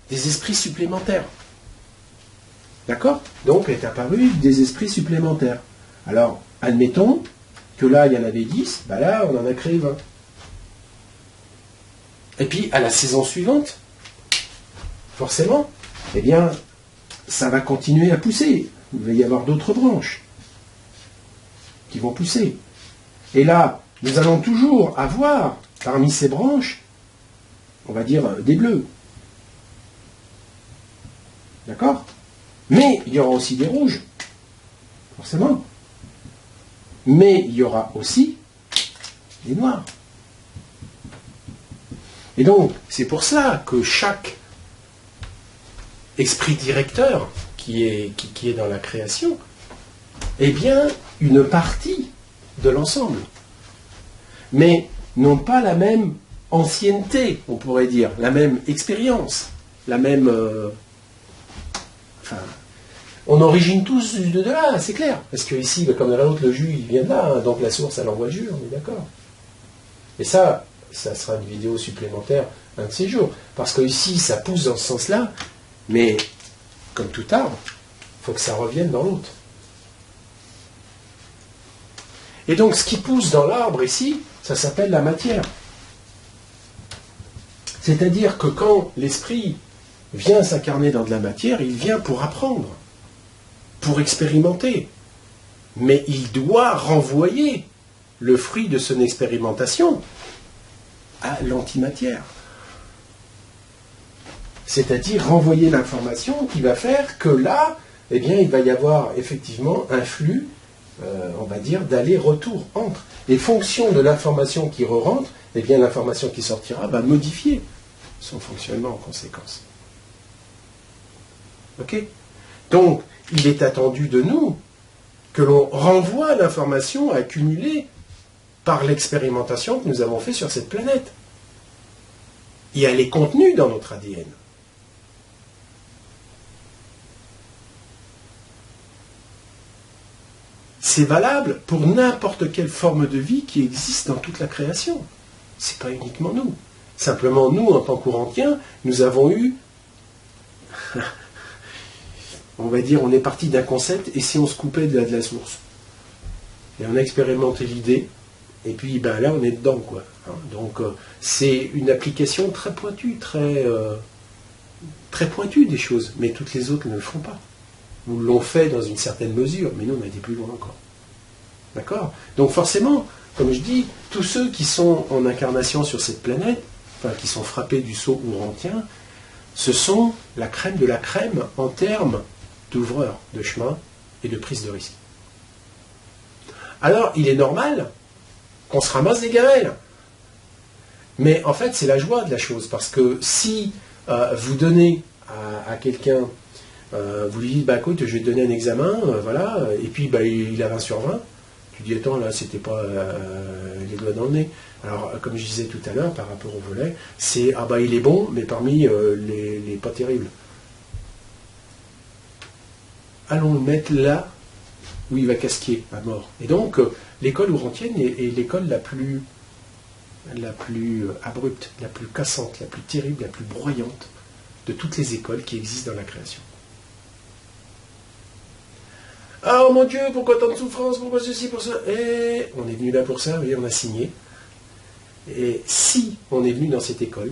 des esprits supplémentaires. D'accord? Donc est apparu des esprits supplémentaires. Alors, admettons que là, il y en avait 10, là, on en a créé 20. Et puis, à la saison suivante, forcément, eh bien, ça va continuer à pousser. Il va y avoir d'autres branches qui vont pousser. Et là, nous allons toujours avoir, parmi ces branches, on va dire des bleus. D'accord? Mais il y aura aussi des rouges, forcément. Mais il y aura aussi des noirs. Et donc, c'est pour ça que chaque esprit directeur qui est dans la création est bien une partie de l'ensemble. Mais n'ont pas la même ancienneté, on pourrait dire, la même expérience, la même... on origine tous de là, c'est clair. Parce que ici, comme dans l'autre, le jus, il vient de là, hein, donc la source, elle envoie le jus, on est d'accord. Et ça sera une vidéo supplémentaire un de ces jours. Parce que ici, ça pousse dans ce sens-là, mais comme tout arbre, il faut que ça revienne dans l'autre. Et donc, ce qui pousse dans l'arbre ici, ça s'appelle la matière. C'est-à-dire que quand l'esprit vient s'incarner dans de la matière, il vient pour apprendre, pour expérimenter. Mais il doit renvoyer le fruit de son expérimentation à l'antimatière. C'est-à-dire renvoyer l'information qui va faire que là, eh bien, il va y avoir effectivement un flux, on va dire, d'aller-retour entre. Et fonction de l'information qui re-rentre, eh bien, l'information qui sortira va modifier son fonctionnement en conséquence. Ok ? Donc, il est attendu de nous que l'on renvoie l'information accumulée par l'expérimentation que nous avons faite sur cette planète. Et elle est contenue dans notre ADN. C'est valable pour n'importe quelle forme de vie qui existe dans toute la création. Ce n'est pas uniquement nous. Simplement, nous, en tant qu'Ourantiens, nous avons eu, on va dire, on est parti d'un concept, et si on se coupait de la source? Et on a expérimenté l'idée, et puis ben, là, on est dedans, quoi. Donc, c'est une application très pointue, très pointue des choses, mais toutes les autres ne le font pas. Nous l'ont fait dans une certaine mesure, mais nous, on a été plus loin encore. D'accord? Donc, forcément, comme je dis, tous ceux qui sont en incarnation sur cette planète, enfin, qui sont frappés du sceau ourantien, ce sont la crème de la crème en termes d'ouvreurs de chemin et de prise de risque. Alors, il est normal qu'on se ramasse des gamelles. Mais en fait, c'est la joie de la chose, parce que si vous donnez à quelqu'un, vous lui dites, bah écoute, je vais te donner un examen, voilà, et puis bah, il a 20 sur 20, tu dis, attends, là, c'était pas les doigts dans le nez. Alors, comme je disais tout à l'heure, par rapport au volet, c'est, ah bah il est bon, mais parmi les pas terribles. Allons le mettre là où il va casquer à mort. Et donc, l'école ourantienne est l'école la plus abrupte, la plus cassante, la plus terrible, la plus broyante de toutes les écoles qui existent dans la création. Ah, oh mon Dieu, pourquoi tant de souffrance, pourquoi ceci, pour ça? Et on est venu là pour ça, oui, on a signé. Et si on est venu dans cette école,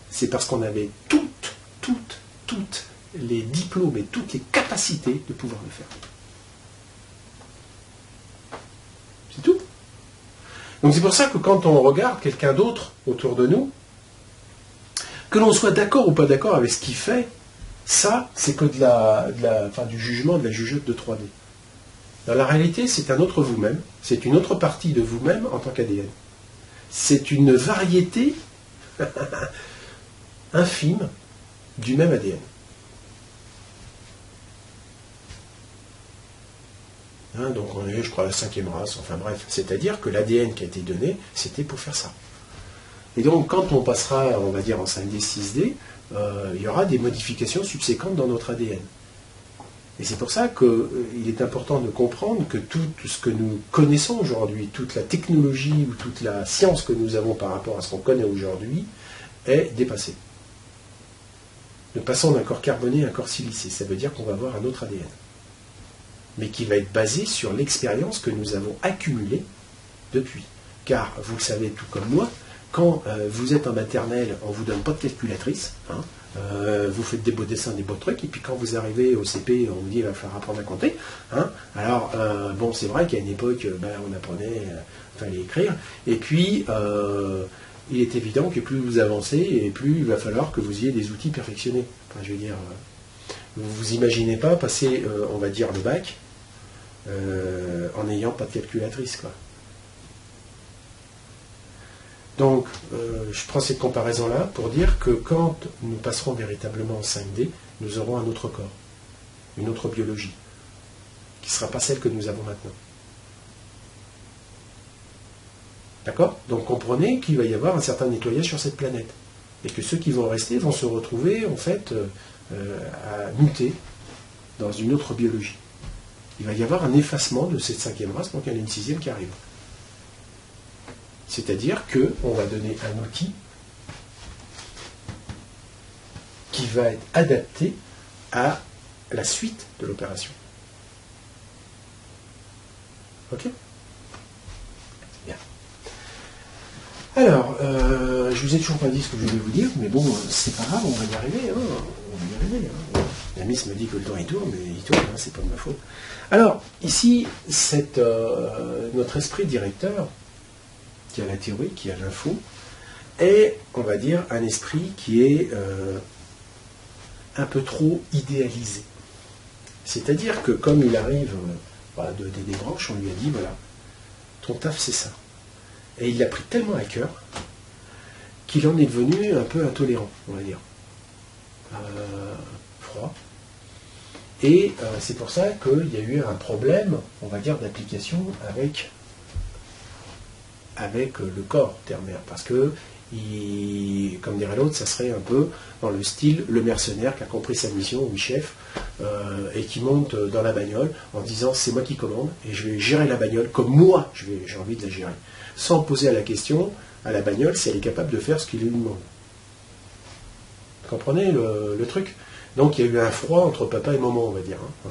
c'est parce qu'on avait toutes les diplômes et toutes les capacités de pouvoir le faire. C'est tout. Donc c'est pour ça que quand on regarde quelqu'un d'autre autour de nous, que l'on soit d'accord ou pas d'accord avec ce qu'il fait, ça, c'est que du jugement, de la jugeote de 3D. Dans la réalité, c'est un autre vous-même, c'est une autre partie de vous-même en tant qu'ADN. C'est une variété infime du même ADN. Donc on est, je crois, la 5e race, enfin bref. C'est-à-dire que l'ADN qui a été donné, c'était pour faire ça. Et donc quand on passera, on va dire, en 5D, 6D, il y aura des modifications subséquentes dans notre ADN. Et c'est pour ça qu'il est important de comprendre que tout ce que nous connaissons aujourd'hui, toute la technologie ou toute la science que nous avons par rapport à ce qu'on connaît aujourd'hui, est dépassée. Nous passons d'un corps carboné à un corps silicé. Ça veut dire qu'on va avoir un autre ADN. Mais qui va être basé sur l'expérience que nous avons accumulée depuis. Car, vous le savez tout comme moi, quand vous êtes en maternelle, on ne vous donne pas de calculatrice, vous faites des beaux dessins, des beaux trucs, et puis quand vous arrivez au CP, on vous dit qu'il va falloir apprendre à compter. Alors, bon, c'est vrai qu'à une époque, on apprenait, il fallait écrire, et puis, il est évident que plus vous avancez, et plus il va falloir que vous ayez des outils perfectionnés. Enfin, je veux dire, vous ne vous imaginez pas passer, on va dire, le bac, en n'ayant pas de calculatrice, quoi. Donc, je prends cette comparaison-là pour dire que quand nous passerons véritablement en 5D, nous aurons un autre corps, une autre biologie, qui ne sera pas celle que nous avons maintenant. D'accord? Donc comprenez qu'il va y avoir un certain nettoyage sur cette planète. Et que ceux qui vont rester vont se retrouver, en fait, à muter dans une autre biologie. Il va y avoir un effacement de cette 5e race, donc il y en a une 6e qui arrive. C'est-à-dire qu'on va donner un outil qui va être adapté à la suite de l'opération. Ok? Bien. Alors, je vous ai toujours pas dit ce que je voulais vous dire, mais bon, c'est pas grave, on va y arriver. On va y arriver. La Miss me dit que le temps il tourne, mais il tourne, c'est pas de ma faute. Alors, ici, notre esprit directeur, qui a la théorie, qui a l'info, et, on va dire, un esprit qui est un peu trop idéalisé. C'est-à-dire que comme il arrive des branches, on lui a dit, voilà, ton taf c'est ça. Et il l'a pris tellement à cœur qu'il en est devenu un peu intolérant, on va dire. Froid. Et c'est pour ça qu'il y a eu un problème, on va dire, d'application avec le corps ternaire. Parce que, comme dirait l'autre, ça serait un peu dans le style le mercenaire qui a compris sa mission, ou chef, et qui monte dans la bagnole en disant c'est moi qui commande et je vais gérer la bagnole comme moi j'ai envie de la gérer. Sans poser à la question à la bagnole si elle est capable de faire ce qu'il lui demande. Vous comprenez le truc? Donc il y a eu un froid entre papa et maman, on va dire. Hein.